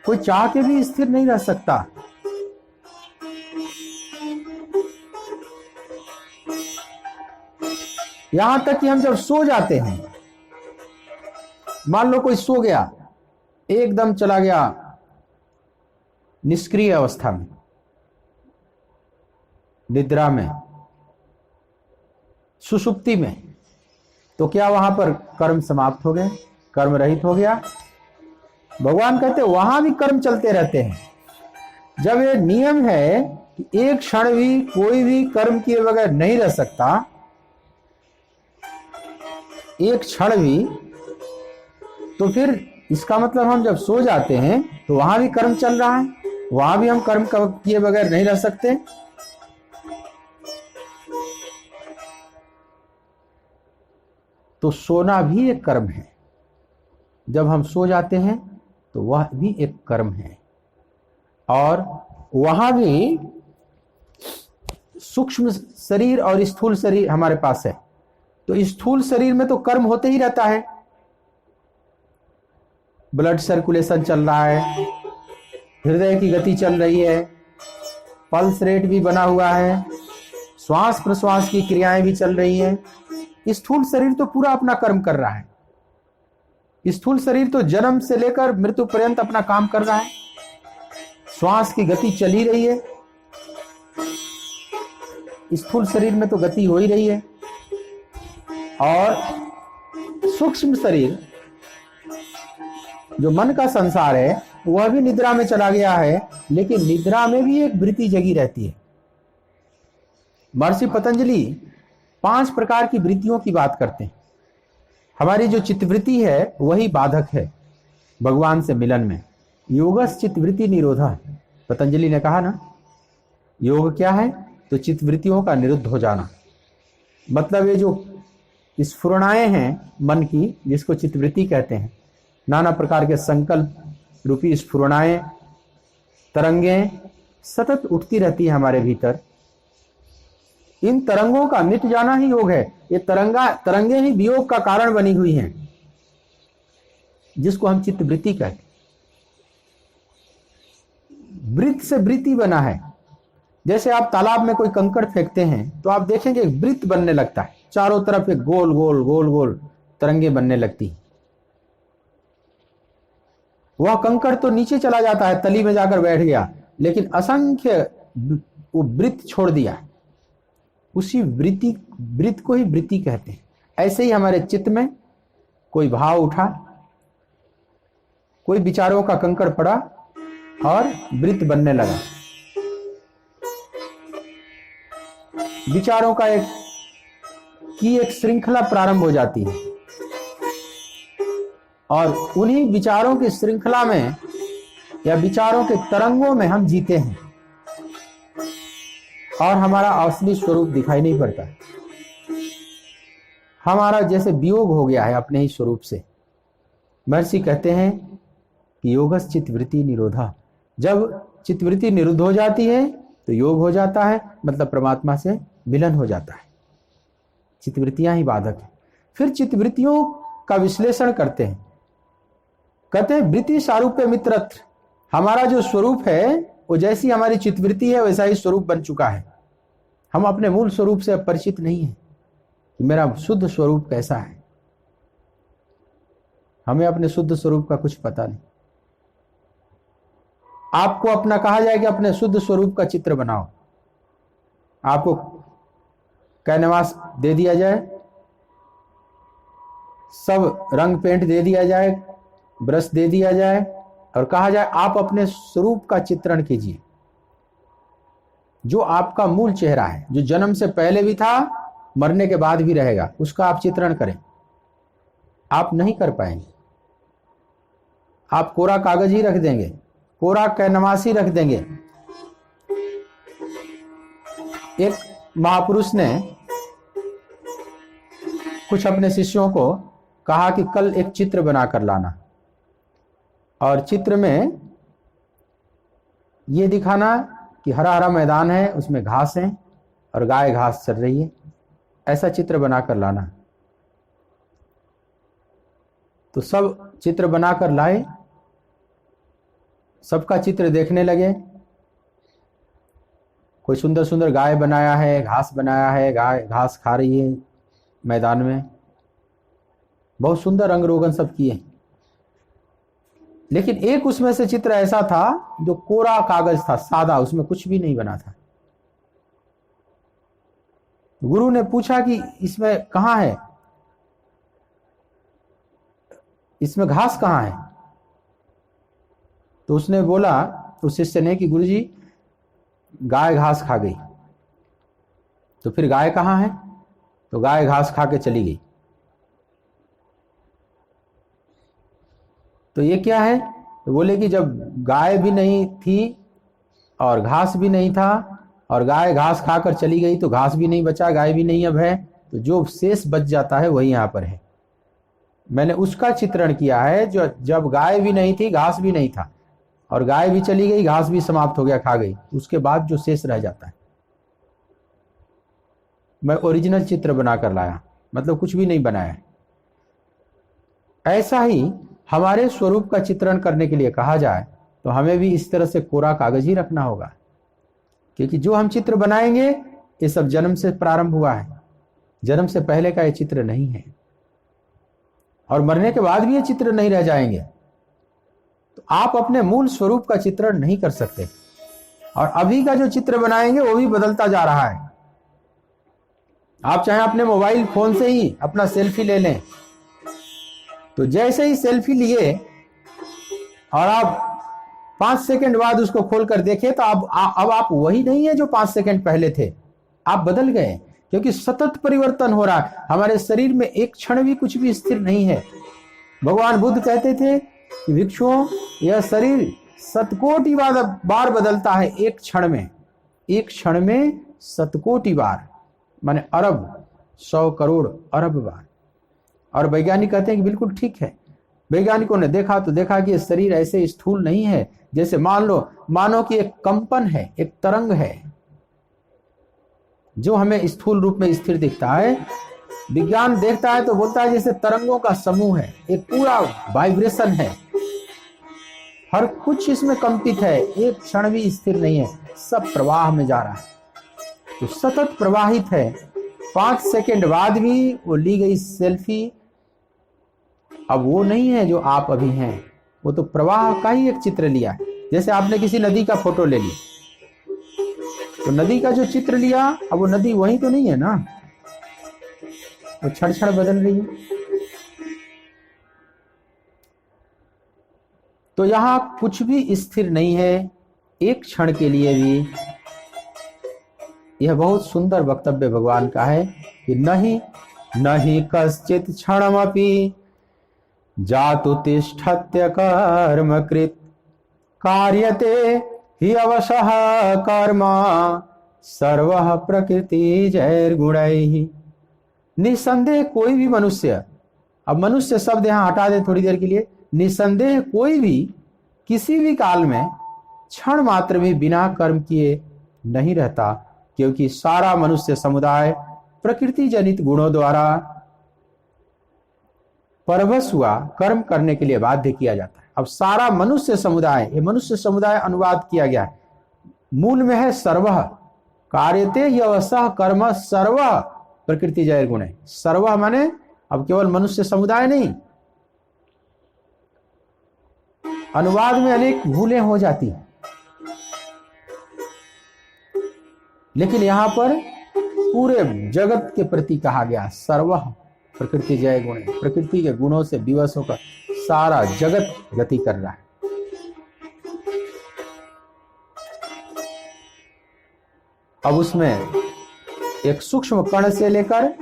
[SPEAKER 1] कोई चाह के भी स्थिर नहीं रह सकता। यहां तक कि हम जब सो जाते हैं, मान लो कोई सो गया, एकदम चला गया निष्क्रिय अवस्था में, निद्रा में, सुषुप्ति में, तो क्या वहां पर कर्म समाप्त हो गए, कर्म रहित हो गया? भगवान कहते वहां भी कर्म चलते रहते हैं। जब ये नियम है कि एक क्षण भी कोई भी कर्म किए बगैर नहीं रह सकता, एक क्षण भी, तो फिर इसका मतलब हम जब सो जाते हैं तो वहां भी कर्म चल रहा है, वहां भी हम कर्म किए बगैर नहीं रह सकते। तो सोना भी एक कर्म है। जब हम सो जाते हैं तो वह भी एक कर्म है। और वहां भी सूक्ष्म शरीर और स्थूल शरीर हमारे पास है। तो स्थूल शरीर में तो कर्म होते ही रहता है, ब्लड सर्कुलेशन चल रहा है, हृदय की गति चल रही है, पल्स रेट भी बना हुआ है, श्वास प्रश्वास की क्रियाएं भी चल रही हैं। स्थूल शरीर तो पूरा अपना कर्म कर रहा है। स्थूल शरीर तो जन्म से लेकर मृत्यु पर्यंत अपना काम कर रहा है, श्वास की गति चल ही रही है, स्थूल शरीर में तो गति हो ही रही है। और सूक्ष्म शरीर जो मन का संसार है वह भी निद्रा में चला गया है, लेकिन निद्रा में भी एक वृत्ति जगी रहती है। महर्षि पतंजलि 5 प्रकार की वृत्तियों की बात करते हैं। हमारी जो चित्तवृत्ति है वही बाधक है भगवान से मिलन में। योगस चित्तवृत्ति निरोधा, पतंजलि ने कहा ना, योग क्या है? तो चित्तवृत्तियों का निरुद्ध हो जाना। मतलब ये जो स्फुरणाएं हैं मन की, जिसको चित्तवृत्ति कहते हैं, नाना प्रकार के संकल्प रूपी स्फुरणाएं, तरंगें सतत उठती रहती है हमारे भीतर। इन तरंगों का मिट जाना ही योग है। ये तरंगे ही वियोग का कारण बनी हुई हैं, जिसको हम चित्तवृत्ति कहते हैं। वृत्त से वृत्ति बना है। जैसे आप तालाब में कोई कंकड़ फेंकते हैं तो आप देखेंगे एक वृत्त बनने लगता है, चारों तरफ एक गोल गोल गोल गोल तरंगे बनने लगती। वह कंकड़ तो नीचे चला जाता है, तली में जाकर बैठ गया, लेकिन असंख्य वो वृत्त छोड़ दिया। उसी वृत्त को ही वृत्ति कहते हैं। ऐसे ही हमारे चित्त में कोई भाव उठा, कोई विचारों का कंकड़ पड़ा और वृत्त बनने लगा। विचारों का एक श्रृंखला प्रारंभ हो जाती है और उन्हीं विचारों की श्रृंखला में या विचारों के तरंगों में हम जीते हैं और हमारा असली स्वरूप दिखाई नहीं पड़ता। हमारा जैसे वियोग हो गया है अपने ही स्वरूप से। महर्षि कहते हैं कि योगस चित्तवृत्ति निरोधा। जब चित्तवृत्ति निरुद्ध हो जाती है तो योग हो जाता है, मतलब परमात्मा से मिलन हो जाता है। चित्तवृत्तियां ही बाधक है। फिर चित्तवृत्तियों का विश्लेषण करते हैं। कहते हैं वृत्ति सारूप्य मित्रत्र। हमारा जो स्वरूप है वो जैसी हमारी चित्तवृत्ति है वैसा ही स्वरूप बन चुका है। हम अपने मूल स्वरूप से परिचित नहीं है कि मेरा शुद्ध स्वरूप कैसा है। हमें अपने शुद्ध स्वरूप का कुछ पता नहीं। आपको अपना कहा जाए कि अपने शुद्ध स्वरूप का चित्र बनाओ, आपको कैनवास दे दिया जाए, सब रंग पेंट दे दिया जाए, ब्रश दे दिया जाए और कहा जाए आप अपने स्वरूप का चित्रण कीजिए, जो आपका मूल चेहरा है, जो जन्म से पहले भी था, मरने के बाद भी रहेगा, उसका आप चित्रण करें। आप नहीं कर पाएंगे। आप कोरा कागज ही रख देंगे, कोरा कैनवास ही रख देंगे। एक महापुरुष ने कुछ अपने शिष्यों को कहा कि कल एक चित्र बनाकर लाना और चित्र में ये दिखाना कि हरा हरा मैदान है, उसमें घास है और गाय घास चर रही है, ऐसा चित्र बनाकर लाना। तो सब चित्र बनाकर लाए, सबका चित्र देखने लगे। कोई सुंदर सुंदर गाय बनाया है, घास बनाया है, गाय घास खा रही है मैदान में, बहुत सुंदर रंग रोगन सब किए। लेकिन एक उसमें से चित्र ऐसा था जो कोरा कागज था, सादा, उसमें कुछ भी नहीं बना था। गुरु ने पूछा कि इसमें कहां है, इसमें घास कहां है? तो उसने बोला, उस शिष्य ने, कि गुरुजी गाय घास खा गई। तो फिर गाय कहां है? तो गाय घास खा के चली गई। तो ये क्या है? तो बोले कि जब गाय भी नहीं थी और घास भी नहीं था और गाय घास खाकर चली गई तो घास भी नहीं बचा, गाय भी नहीं अब है, तो जो शेष बच जाता है वही यहाँ पर है। मैंने उसका चित्रण किया है जो जब गाय भी नहीं थी, घास भी नहीं था, और गाय भी चली गई, घास भी समाप्त हो गया, खा गई, उसके बाद जो शेष रह जाता है, मैं ओरिजिनल चित्र बनाकर लाया, मतलब कुछ भी नहीं बनाया। ऐसा ही हमारे स्वरूप का चित्रण करने के लिए कहा जाए तो हमें भी इस तरह से कोरा कागज ही रखना होगा, क्योंकि जो हम चित्र बनाएंगे ये सब जन्म से प्रारंभ हुआ है, जन्म से पहले का ये चित्र नहीं है, और मरने के बाद भी ये चित्र नहीं रह जाएंगे। तो आप अपने मूल स्वरूप का चित्रण नहीं कर सकते, और अभी का जो चित्र बनाएंगे वो भी बदलता जा रहा है। आप चाहे अपने मोबाइल फोन से ही अपना सेल्फी ले लें, तो जैसे ही सेल्फी लिए और आप 5 सेकंड बाद उसको खोलकर देखें तो अब आप वही नहीं है जो 5 सेकंड पहले थे, आप बदल गए, क्योंकि सतत परिवर्तन हो रहा है। हमारे शरीर में एक क्षण भी कुछ भी स्थिर नहीं है। भगवान बुद्ध कहते थे कि भिक्षुओं, यह शरीर शतकोटि बार बदलता है, एक क्षण में, एक क्षण में शतकोटि बार, माने अरब, 100 करोड़ अरब बार। और वैज्ञानिक कहते हैं कि बिल्कुल ठीक है। वैज्ञानिकों ने देखा तो देखा कि ये शरीर ऐसे स्थूल नहीं है, जैसे मानो कि एक कंपन है, एक तरंग है जो हमें स्थूल रूप में स्थिर दिखता है। विज्ञान देखता है तो बोलता है जैसे तरंगों का समूह है, एक पूरा वाइब्रेशन है, हर कुछ इसमें कंपित है, एक क्षण भी स्थिर नहीं है, सब प्रवाह में जा रहा है, तो सतत प्रवाहित है। 5 सेकंड बाद भी वो ली गई सेल्फी अब वो नहीं है जो आप अभी हैं, वो तो प्रवाह का ही एक चित्र लिया है। जैसे आपने किसी नदी का फोटो ले लिया, तो नदी का जो चित्र लिया, अब वो नदी वही तो नहीं है ना, वो क्षण क्षण बदल रही है। तो यहां कुछ भी स्थिर नहीं है, एक क्षण के लिए भी। यह बहुत सुंदर वक्तव्य भगवान का है कि नहीं कश्चित क्षणमपि जातु तिष्ठत्य कर्मकृत कार्यते हि अवशः कर्म सर्वः प्रकृति जैर्गुणैः। निसंदेह कोई भी मनुष्य, अब मनुष्य शब्द यहां हटा दें थोड़ी देर के लिए, निसंदेह कोई भी किसी भी काल में क्षण मात्र भी बिना कर्म किए नहीं रहता, क्योंकि सारा मनुष्य समुदाय प्रकृति जनित गुणों द्वारा परवश हुआ कर्म करने के लिए बाध्य किया जाता है। अब सारा मनुष्य समुदाय, ये मनुष्य समुदाय अनुवाद किया गया है, मूल में है सर्वः कार्यते यवसः कर्म सर्वः प्रकृति जय गुण है। सर्वः माने अब केवल मनुष्य समुदाय नहीं, अनुवाद में अनेक भूलें हो जाती हैं, लेकिन यहां पर पूरे जगत के प्रति कहा गया सर्वः प्रकृति जय गुण है। प्रकृति के गुणों से विवश होकर सारा जगत गति कर रहा है। अब उसमें एक सूक्ष्म कण से लेकर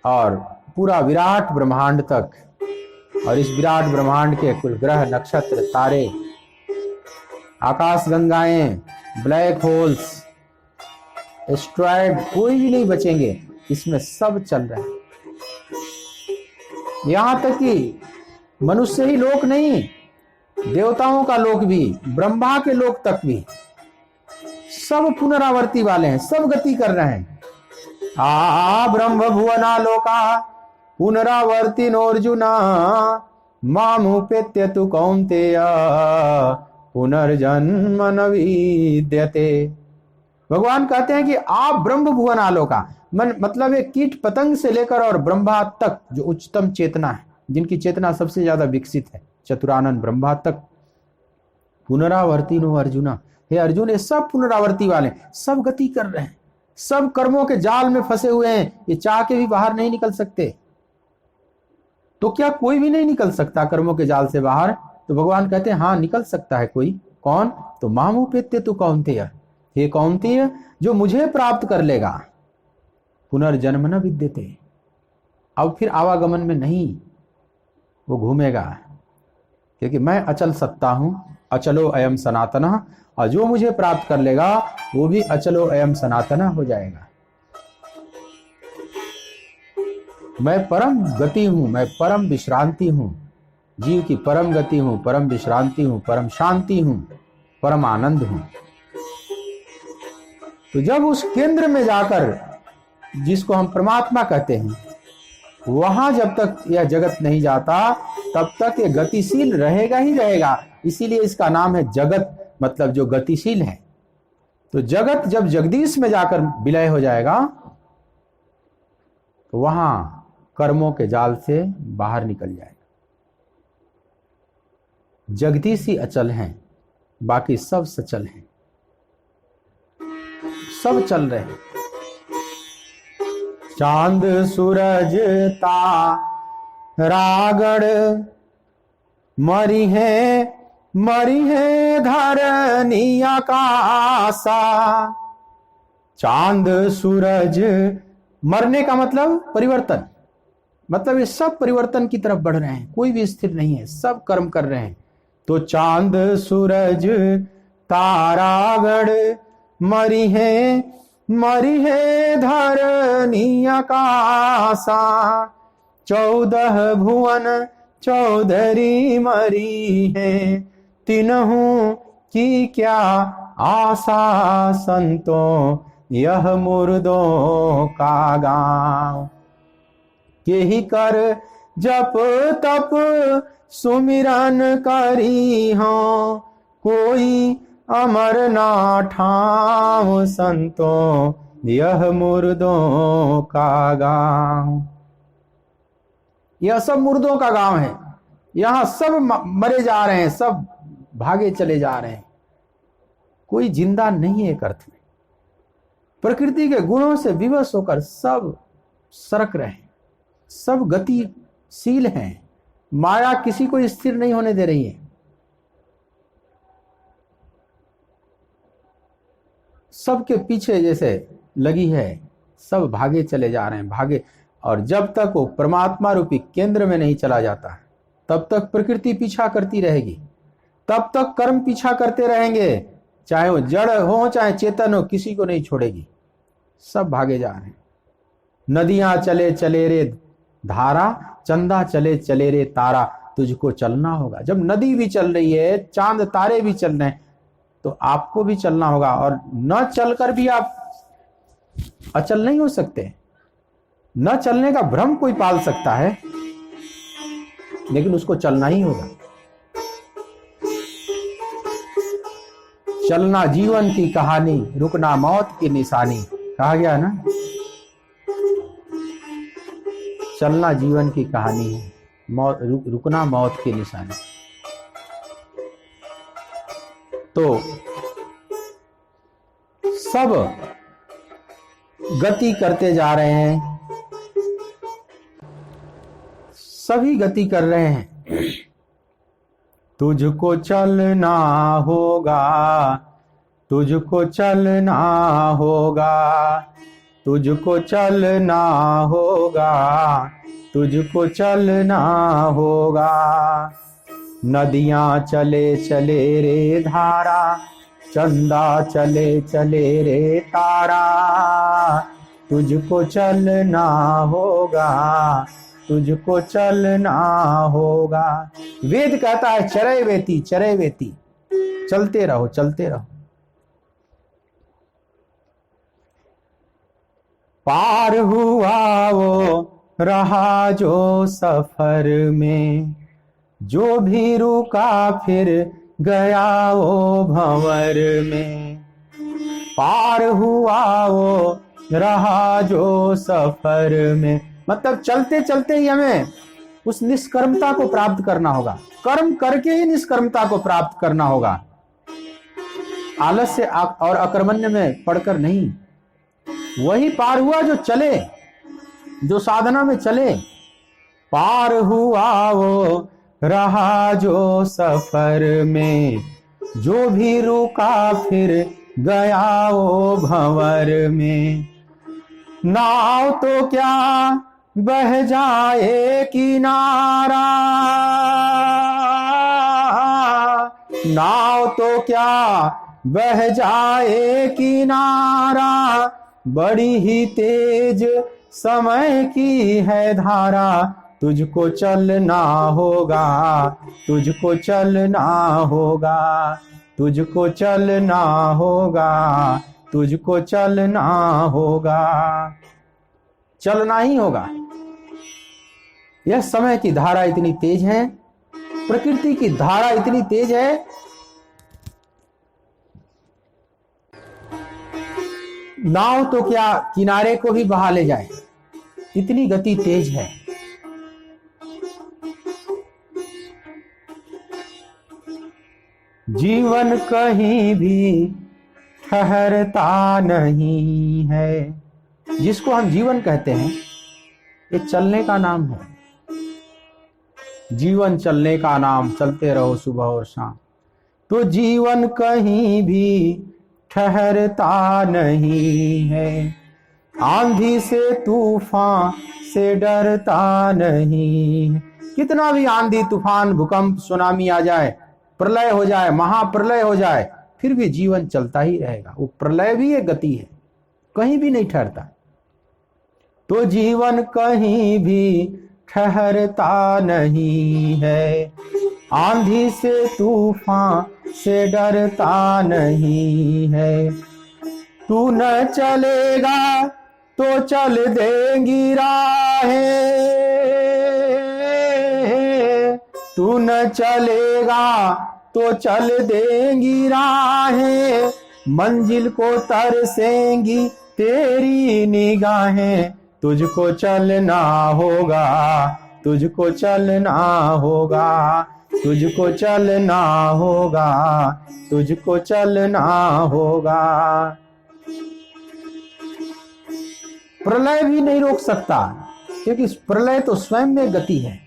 [SPEAKER 1] और पूरा विराट ब्रह्मांड तक, और इस विराट ब्रह्मांड के कुल ग्रह नक्षत्र तारे, आकाश गंगाएं, ब्लैक होल्स, एस्ट्रॉयड, कोई भी नहीं बचेंगे, इसमें सब चल रहा है। यहां तक कि मनुष्य ही लोक नहीं, देवताओं का लोक भी, ब्रह्मा के लोक तक भी सब पुनरावर्ती वाले हैं, सब गति कर रहे हैं। ब्रह्म भुवना लोका पुनरावर्ती नोर्जुना मामुपेत्य तु कौन्तेय पुनर्जन्म न विद्यते। भगवान कहते हैं कि आप ब्रह्म भुवन आलोका, मतलब एक कीट पतंग से लेकर और ब्रह्मा तक जो उच्चतम चेतना है, जिनकी चेतना सबसे ज्यादा विकसित है, चतुरानंद ब्रह्मा तक, पुनरावर्ती नो अर्जुना, हे अर्जुन ये सब पुनरावर्ती वाले, सब गति कर रहे हैं, सब कर्मों के जाल में फंसे हुए हैं, ये चाह के भी बाहर नहीं निकल सकते। तो क्या कोई भी नहीं निकल सकता कर्मों के जाल से बाहर? तो भगवान कहते हैं हाँ निकल सकता है कोई। कौन? तो मामुपेत्य तु कौन्तेय, हे कौन्तेय जो मुझे प्राप्त कर लेगा, पुनर्जन्म न विद्यते, अब फिर आवागमन में नहीं वो घूमेगा, क्योंकि मैं अचल सत्ता हूं, अचलो अयम सनातनः, और जो मुझे प्राप्त कर लेगा वो भी अचलो अयम सनातनः हो जाएगा। मैं परम गति हूं, मैं परम विश्रांति हूं, जीव की परम गति हूं, परम विश्रांति हूं, परम शांति हूं, परम आनंद हूं। तो जब उस केंद्र में जाकर, जिसको हम परमात्मा कहते हैं, वहां जब तक यह जगत नहीं जाता तब तक ये गतिशील रहेगा ही रहेगा। इसीलिए इसका नाम है जगत, मतलब जो गतिशील है। तो जगत जब जगदीश में जाकर विलय हो जाएगा तो वहां कर्मों के जाल से बाहर निकल जाएगा। जगदीश ही अचल हैं, बाकी सब सचल हैं, सब चल रहे हैं। चांद सूरज तारागण मरी है धरनी आकाशा। चांद सूरज, मरने का मतलब परिवर्तन, मतलब ये सब परिवर्तन की तरफ बढ़ रहे हैं, कोई भी स्थिर नहीं है, सब कर्म कर रहे हैं। तो चांद सूरज तारागण मरी है धरनी आकाशा। 14 भुवन चौधरी मरी है, तिन्हों की क्या आशा। संतों यह मुर्दों का गांव, के ही कर जप तप सुमिरन करी हो। कोई अमर ना ठाव, संतों यह मुर्दों का गांव। यह सब मुर्दों का गांव है, यहां सब मरे जा रहे हैं, सब भागे चले जा रहे हैं, कोई जिंदा नहीं है एक अर्थ में। प्रकृति के गुणों से विवश होकर सब सरक रहे हैं, सब गतिशील हैं। माया किसी को स्थिर नहीं होने दे रही है। सबके पीछे जैसे लगी है, सब भागे चले जा रहे हैं, भागे। और जब तक वो परमात्मा रूपी केंद्र में नहीं चला जाता है तब तक प्रकृति पीछा करती रहेगी, तब तक कर्म पीछा करते रहेंगे, चाहे वो जड़ हो चाहे चेतन हो, किसी को नहीं छोड़ेगी, सब भागे जा रहे हैं। नदियां चले चले रे धारा, चंदा चले चले रे तारा, तुझको चलना होगा। जब नदी भी चल रही है, चांद तारे भी चल रहे हैं, तो आपको भी चलना होगा। और न चलकर भी आप अचल नहीं हो सकते। न चलने का भ्रम कोई पाल सकता है, लेकिन उसको चलना ही होगा। चलना जीवन की कहानी, रुकना मौत की निशानी, कहा गया है ना। चलना जीवन की कहानी है, रुकना मौत की निशानी। तो सब गति करते जा रहे हैं, सभी गति कर रहे हैं। तुझको चलना होगा, तुझको चलना होगा, तुझको चलना होगा, तुझको चलना होगा। नदियां चले चले रे धारा, चंदा चले चले रे तारा, तुझको चलना होगा, तुझको चलना होगा। वेद कहता है चरय वेती, चरय वेती, चलते रहो चलते रहो। पार हुआ वो रहा जो सफर में, जो भी रुका फिर गया वो भंवर में। पार हुआ वो रहा जो सफर में, मतलब चलते चलते ही हमें उस निष्कर्मता को प्राप्त करना होगा। कर्म करके ही निष्कर्मता को प्राप्त करना होगा, आलस्य और अकर्मण्य में पढ़कर नहीं। वही पार हुआ जो चले, जो साधना में चले। पार हुआ वो रहा जो सफर में, जो भी रुका फिर गया वो भंवर में। नाव तो क्या बह जाए किनारा, नाव तो क्या बह जाए किनारा, बड़ी ही तेज समय की है धारा, तुझको चलना होगा, तुझको चलना होगा, तुझको चलना होगा, तुझको चलना होगा। चलना ही होगा। यह समय की धारा इतनी तेज है, प्रकृति की धारा इतनी तेज है, नाव तो क्या किनारे को भी बहा ले जाए, इतनी गति तेज है। जीवन कहीं भी ठहरता नहीं है। जिसको हम जीवन कहते हैं, ये चलने का नाम है। जीवन चलने का नाम, चलते रहो सुबह और शाम। तो जीवन कहीं भी ठहरता नहीं है। आंधी से तूफान से डरता नहीं है। कितना भी आंधी तूफान भूकंप सुनामी आ जाए, प्रलय हो जाए, महाप्रलय हो जाए, फिर भी जीवन चलता ही रहेगा। वो प्रलय भी एक गति है, कहीं भी नहीं ठहरता। तो जीवन कहीं भी ठहरता नहीं है। आंधी से तूफान से डरता नहीं है। तू न चलेगा तो चल देंगी राहें, तू न चलेगा तो चल देंगी राहें। मंजिल को तरसेंगी तेरी निगाहें। तुझको चलना होगा, तुझको चलना होगा, तुझको चलना होगा, तुझको चलना होगा। प्रलय भी नहीं रोक सकता, क्योंकि प्रलय तो स्वयं में गति है।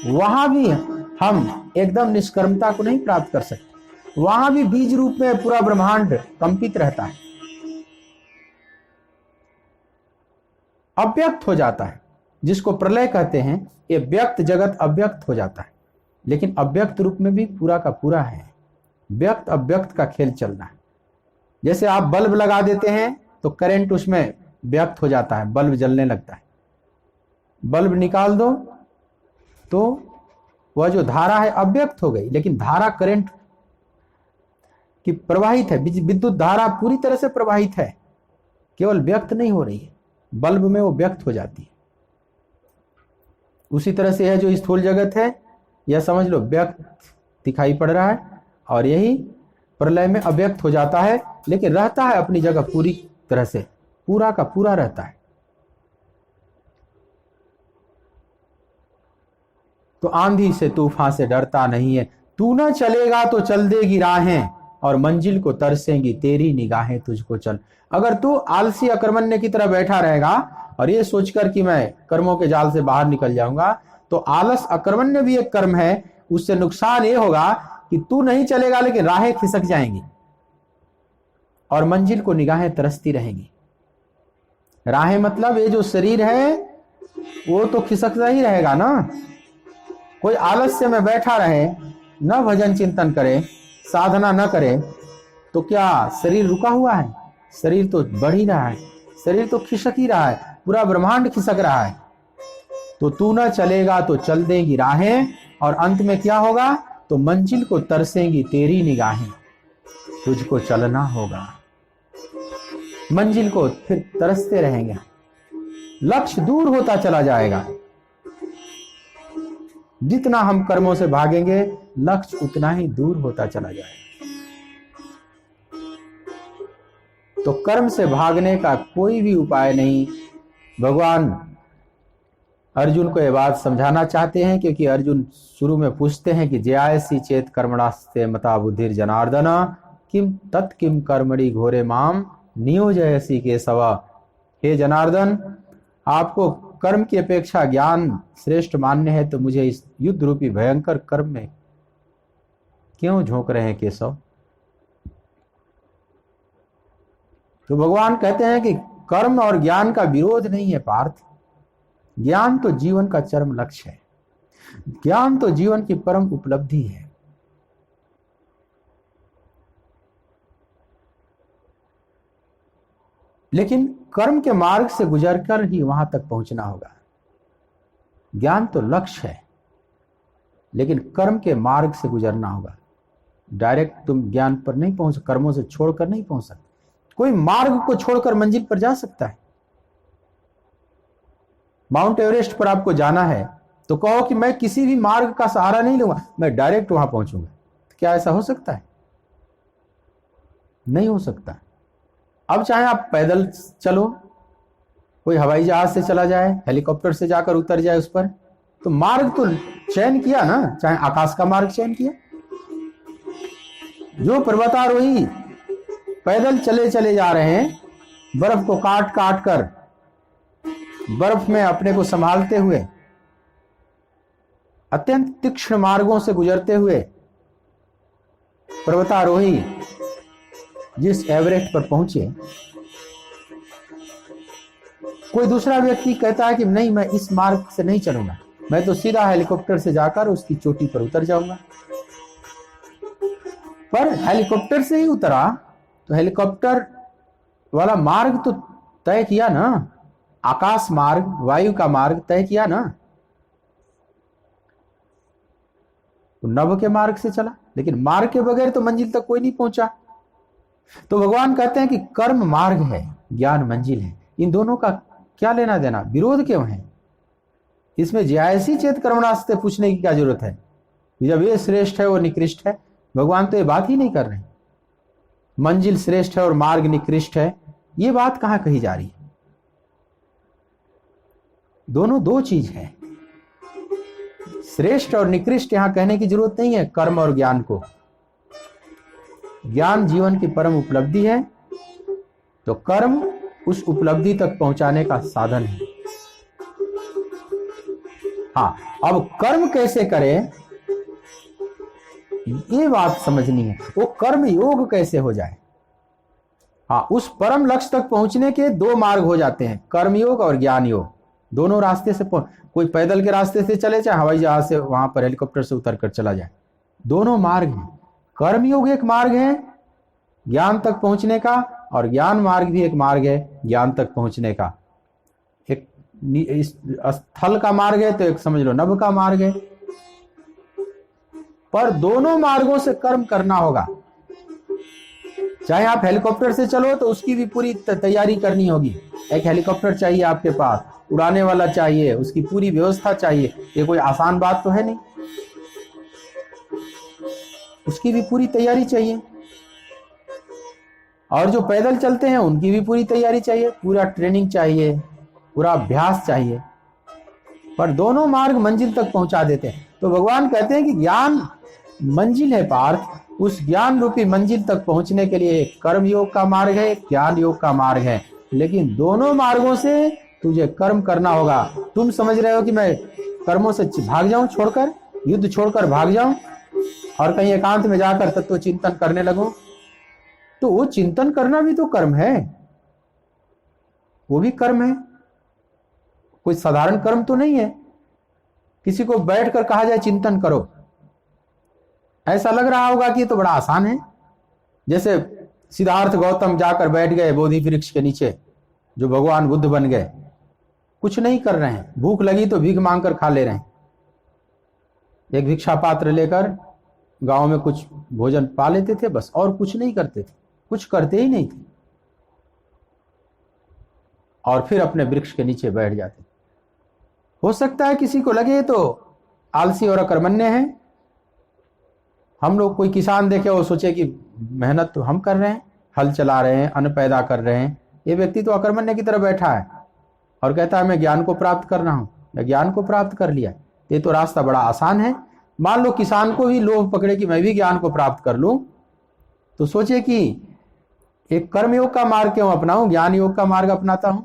[SPEAKER 1] वहां भी हम एकदम निष्कर्मता को नहीं प्राप्त कर सकते। वहां भी बीज रूप में पूरा ब्रह्मांड कंपित रहता है, अव्यक्त हो जाता है। जिसको प्रलय कहते हैं, ये व्यक्त जगत अव्यक्त हो जाता है, लेकिन अव्यक्त रूप में भी पूरा का पूरा है। व्यक्त अव्यक्त का खेल चल रहा है। जैसे आप बल्ब लगा देते हैं तो करंट उसमें व्यक्त हो जाता है, बल्ब जलने लगता है। बल्ब निकाल दो तो वह जो धारा है अव्यक्त हो गई, लेकिन धारा करंट की प्रवाहित है। विद्युत धारा पूरी तरह से प्रवाहित है, केवल व्यक्त नहीं हो रही है, बल्ब में वो व्यक्त हो जाती है। उसी तरह से है जो स्थूल जगत है, यह समझ लो व्यक्त दिखाई पड़ रहा है, और यही प्रलय में अव्यक्त हो जाता है, लेकिन रहता है अपनी जगह पूरी तरह से, पूरा का पूरा रहता है। तो आंधी से तूफान से डरता नहीं है। तू न चलेगा तो चल देगी राहें, और मंजिल को तरसेंगी तेरी निगाहें। तुझको चल। अगर तू आलसी अकर्मण्य की तरह बैठा रहेगा और ये सोचकर कि मैं कर्मों के जाल से बाहर निकल जाऊंगा, तो आलस अकर्मण्य भी एक कर्म है। उससे नुकसान ये होगा कि तू नहीं चलेगा, लेकिन राहें खिसक जाएंगी और मंजिल को निगाहें तरसती रहेंगी। राहें मतलब ये जो शरीर है वो तो खिसकता ही रहेगा ना। कोई आलस्य में बैठा रहे, न भजन चिंतन करे, साधना न करे, तो क्या शरीर रुका हुआ है? शरीर तो बढ़ ही रहा है, शरीर तो खिसक ही रहा है, पूरा ब्रह्मांड खिसक रहा है। तो तू न चलेगा तो चल देंगी राहें, और अंत में क्या होगा? तो मंजिल को तरसेंगी तेरी निगाहें। तुझको चलना होगा, मंजिल को फिर तरसते रहेंगे। लक्ष्य दूर होता चला जाएगा। जितना हम कर्मों से भागेंगे, लक्ष्य उतना ही दूर होता चला जाएगा। तो कर्म से भागने का कोई भी उपाय नहीं। भगवान अर्जुन को यह बात समझाना चाहते हैं, क्योंकि अर्जुन शुरू में पूछते हैं कि जयासी चेत कर्मणास्ते मता बुद्धिर जनार्दन, किम तत्किम कर्मणि घोरे माम नियोजयसी केशव। हे जनार्दन, आपको कर्म की अपेक्षा ज्ञान श्रेष्ठ मान्य है, तो मुझे इस युद्ध रूपी भयंकर कर्म में क्यों झोंक रहे हैं केशव? तो भगवान कहते हैं कि कर्म और ज्ञान का विरोध नहीं है पार्थ। ज्ञान तो जीवन का चरम लक्ष्य है, ज्ञान तो जीवन की परम उपलब्धि है। लेकिन कर्म के मार्ग से गुजरकर ही वहां तक पहुंचना होगा। ज्ञान तो लक्ष्य है, लेकिन कर्म के मार्ग से गुजरना होगा। डायरेक्ट तुम ज्ञान पर नहीं पहुंच, कर्मों से छोड़कर नहीं पहुंच सकते। कोई मार्ग को छोड़कर मंजिल पर जा सकता है? माउंट एवरेस्ट पर आपको जाना है तो कहो कि मैं किसी भी मार्ग का सहारा नहीं लूंगा, मैं डायरेक्ट वहां पहुंचूंगा। क्या ऐसा हो सकता है? नहीं हो सकता। अब चाहे आप पैदल चलो, कोई हवाई जहाज से चला जाए, हेलीकॉप्टर से जाकर उतर जाए उस पर, तो मार्ग तो चयन किया ना, चाहे आकाश का मार्ग चयन किया। जो पर्वतारोही पैदल चले चले जा रहे हैं, बर्फ को काट काट कर, बर्फ में अपने को संभालते हुए, अत्यंत तीक्ष्ण मार्गों से गुजरते हुए पर्वतारोही जिस एवरेस्ट पर पहुंचे, कोई दूसरा व्यक्ति कहता है कि नहीं, मैं इस मार्ग से नहीं चलूंगा, मैं तो सीधा हेलीकॉप्टर से जाकर उसकी चोटी पर उतर जाऊंगा। पर हेलीकॉप्टर से ही उतरा तो हेलीकॉप्टर वाला मार्ग तो तय किया ना, आकाश मार्ग, वायु का मार्ग तय किया ना, तो नभ के मार्ग से चला। लेकिन मार्ग के बगैर तो मंजिल तक कोई नहीं पहुंचा। तो भगवान कहते हैं कि कर्म मार्ग है, ज्ञान मंजिल है। इन दोनों का क्या लेना देना, विरोध क्यों है? इसमें ज्यायसी चेत कर्मणास्ते पूछने की क्या जरूरत है? जब ये श्रेष्ठ है वो निकृष्ट है, भगवान तो ये बात ही नहीं कर रहे। मंजिल श्रेष्ठ है और मार्ग निकृष्ट है, ये बात कहां कही जा रही है? दोनों दो चीज है। श्रेष्ठ और निकृष्ट यहां कहने की जरूरत नहीं है कर्म और ज्ञान को। ज्ञान जीवन की परम उपलब्धि है, तो कर्म उस उपलब्धि तक पहुंचाने का साधन है। हाँ, अब कर्म कैसे करें ये बात समझनी है। वो कर्म योग कैसे हो जाए? हाँ, उस परम लक्ष्य तक पहुंचने के दो मार्ग हो जाते हैं, कर्म योग और ज्ञान योग। दोनों रास्ते से, कोई पैदल के रास्ते से चले, चाहे हवाई जहाज से वहां पर हेलीकॉप्टर से उतर कर चला जाए, दोनों मार्ग हैं। कर्म योग एक मार्ग है ज्ञान तक पहुंचने का, और ज्ञान मार्ग भी एक मार्ग है ज्ञान तक पहुंचने का। एक स्थल का मार्ग है तो एक समझ लो नभ का मार्ग है। पर दोनों मार्गों से कर्म करना होगा। चाहे आप हेलीकॉप्टर से चलो तो उसकी भी पूरी तैयारी करनी होगी। एक हेलीकॉप्टर चाहिए आपके पास, उड़ाने वाला चाहिए, उसकी पूरी व्यवस्था चाहिए। ये कोई आसान बात तो है नहीं, उसकी भी पूरी तैयारी चाहिए। और जो पैदल चलते हैं उनकी भी पूरी तैयारी चाहिए, पूरा ट्रेनिंग चाहिए, पूरा अभ्यास चाहिए। पर दोनों मार्ग मंजिल तक पहुंचा देते हैं। तो भगवान कहते हैं कि ज्ञान मंजिल है पार्थ, उस ज्ञान रूपी मंजिल तक पहुंचने के लिए एक कर्म योग का मार्ग है, एक ज्ञान योग का मार्ग है। लेकिन दोनों मार्गों से तुझे कर्म करना होगा। तुम समझ रहे हो कि मैं कर्मों से भाग जाऊं, छोड़कर, युद्ध छोड़कर भाग जाऊं और कहीं एकांत में जाकर तत्व चिंतन करने लगूं, तो वो चिंतन करना भी तो कर्म है, वो भी कर्म है, कोई साधारण कर्म तो नहीं है। किसी को बैठकर कहा जाए चिंतन करो, ऐसा लग रहा होगा कि ये तो बड़ा आसान है। जैसे सिद्धार्थ गौतम जाकर बैठ गए बोधि वृक्ष के नीचे, जो भगवान बुद्ध बन गए, कुछ नहीं कर रहे हैं, भूख लगी तो भीख मांगकर खा ले रहे हैं। एक भिक्षा पात्र लेकर गांव में कुछ भोजन पा लेते थे बस, और कुछ नहीं करते थे, कुछ करते ही नहीं थे, और फिर अपने वृक्ष के नीचे बैठ जाते। हो सकता है किसी को लगे तो आलसी और अकर्मण्य है। हम लोग कोई किसान देखे वो सोचे कि मेहनत तो हम कर रहे हैं, हल चला रहे हैं, अन्न पैदा कर रहे हैं, ये व्यक्ति तो अकर्मण्य की तरह बैठा है और कहता है मैं ज्ञान को प्राप्त कर रहा हूं, मैं ज्ञान को प्राप्त कर लिया, ये तो रास्ता बड़ा आसान है। मान लो किसान को भी लोभ पकड़े कि मैं भी ज्ञान को प्राप्त कर लूं, तो सोचे कि एक कर्म योग का मार्ग क्यों अपनाऊं, ज्ञान योग का मार्ग अपनाता हूं,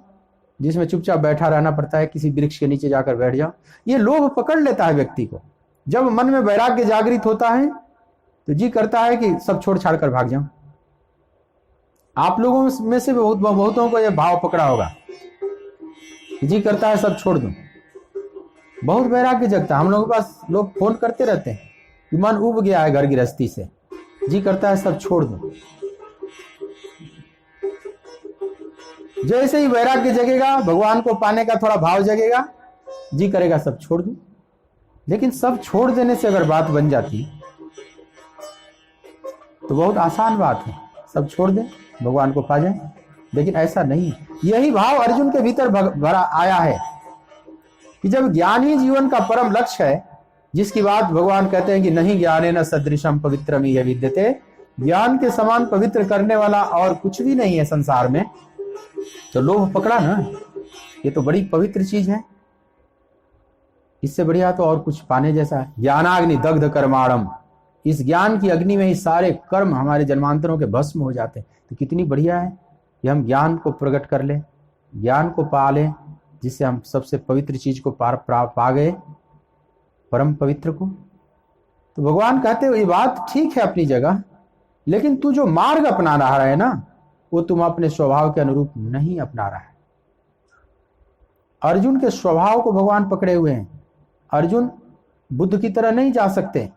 [SPEAKER 1] जिसमें चुपचाप बैठा रहना पड़ता है, किसी वृक्ष के नीचे जाकर बैठ जाओ। ये लोभ पकड़ लेता है व्यक्ति को। जब मन में वैराग्य जागृत होता है तो जी करता है कि सब छोड़ छाड़ कर भाग जाऊं। आप लोगों में से बहुतों को यह भाव पकड़ा होगा, जी करता है सब छोड़ दूं। बहुत वैराग्य जगता है। हम लोगों के पास लोग फोन करते रहते हैं कि मन उब गया है घर गृहस्थी से, जी करता है सब छोड़ दूं। जैसे ही वैराग्य जगेगा, भगवान को पाने का थोड़ा भाव जगेगा, जी करेगा सब छोड़ दूं। लेकिन सब छोड़ देने से अगर बात बन जाती तो बहुत आसान बात है, सब छोड़ दें, भगवान को पा जाए। लेकिन ऐसा नहीं। यही भाव अर्जुन के भीतर भरा आया है कि जब ज्ञान ही जीवन का परम लक्ष्य है, जिसकी बात भगवान कहते हैं कि नहीं ज्ञानेन सदृशम पवित्रम इह विद्यते, ज्ञान के समान पवित्र करने वाला और कुछ भी नहीं है संसार में। तो लोभ पकड़ा ना, ये तो बड़ी पवित्र चीज है, इससे बढ़िया तो और कुछ पाने जैसा है। ज्ञानाग्नि दग्ध कर्माणम, इस ज्ञान की अग्नि में ही सारे कर्म हमारे जन्मांतरों के भस्म हो जाते हैं। तो कितनी बढ़िया है कि हम ज्ञान को प्रकट कर ले, ज्ञान को पा लें, जिससे हम सबसे पवित्र चीज को पा गए, परम पवित्र को। तो भगवान कहते हो ये बात ठीक है अपनी जगह, लेकिन तू जो मार्ग अपना रहा है ना, वो तुम अपने स्वभाव के अनुरूप नहीं अपना रहा है। अर्जुन के स्वभाव को भगवान पकड़े हुए हैं। अर्जुन बुद्ध की तरह नहीं जा सकते।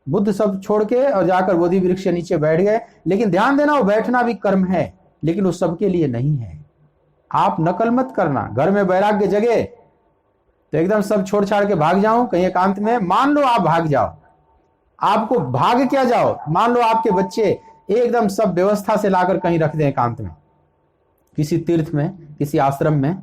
[SPEAKER 1] बुद्ध सब छोड़ के और जाकर बोधि वृक्ष के नीचे बैठ गए, लेकिन ध्यान देना वो बैठना भी कर्म है, लेकिन वो सबके लिए नहीं है। आप नकल मत करना। घर में वैराग्य जगे तो एकदम सब छोड़ छाड़ के भाग जाओ कहीं एकांत में। मान लो आप भाग जाओ, आपको भाग क्या जाओ, मान लो आपके बच्चे एकदम सब व्यवस्था से लाकर कहीं रख दें एकांत में, किसी तीर्थ में, किसी आश्रम में,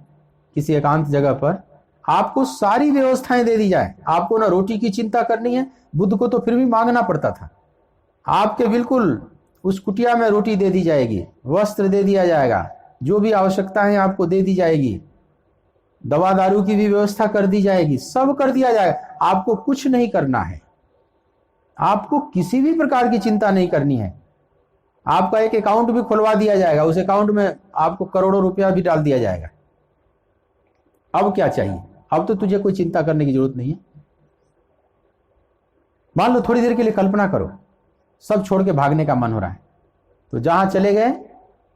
[SPEAKER 1] किसी एकांत जगह पर, आपको सारी व्यवस्थाएं दे दी जाए, आपको ना रोटी की चिंता करनी है। बुद्ध को तो फिर भी मांगना पड़ता था। आपके बिल्कुल उस कुटिया में रोटी दे दी जाएगी, वस्त्र दे दिया जाएगा, जो भी आवश्यकता है आपको दे दी जाएगी, दवा दारू की भी व्यवस्था कर दी जाएगी, सब कर दिया जाएगा। आपको कुछ नहीं करना है, आपको किसी भी प्रकार की चिंता नहीं करनी है। आपका एक अकाउंट भी खुलवा दिया जाएगा, उस अकाउंट में आपको करोड़ों रुपया भी डाल दिया जाएगा। अब क्या चाहिए? अब तो तुझे कोई चिंता करने की जरूरत नहीं है। मान लो थोड़ी देर के लिए कल्पना करो, सब छोड़ के भागने का मन हो रहा है, तो जहां चले गए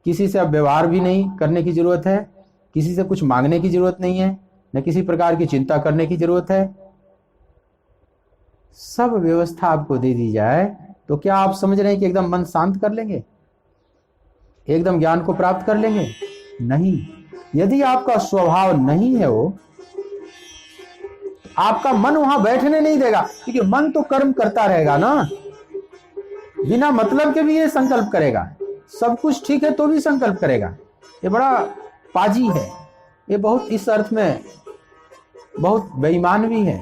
[SPEAKER 1] किसी से अब व्यवहार भी नहीं करने की जरूरत है, किसी से कुछ मांगने की जरूरत नहीं है, न किसी प्रकार की चिंता करने की जरूरत है, सब व्यवस्था आपको दे दी जाए, तो क्या आप समझ रहे हैं कि एकदम मन शांत कर लेंगे, एकदम ज्ञान को प्राप्त कर लेंगे? नहीं। यदि आपका स्वभाव नहीं है वो, आपका मन वहां बैठने नहीं देगा, क्योंकि मन तो कर्म करता रहेगा ना, बिना मतलब के भी ये संकल्प करेगा, सब कुछ ठीक है तो भी संकल्प करेगा। ये बड़ा पाजी है, ये बहुत इस अर्थ में बहुत बेईमान भी है।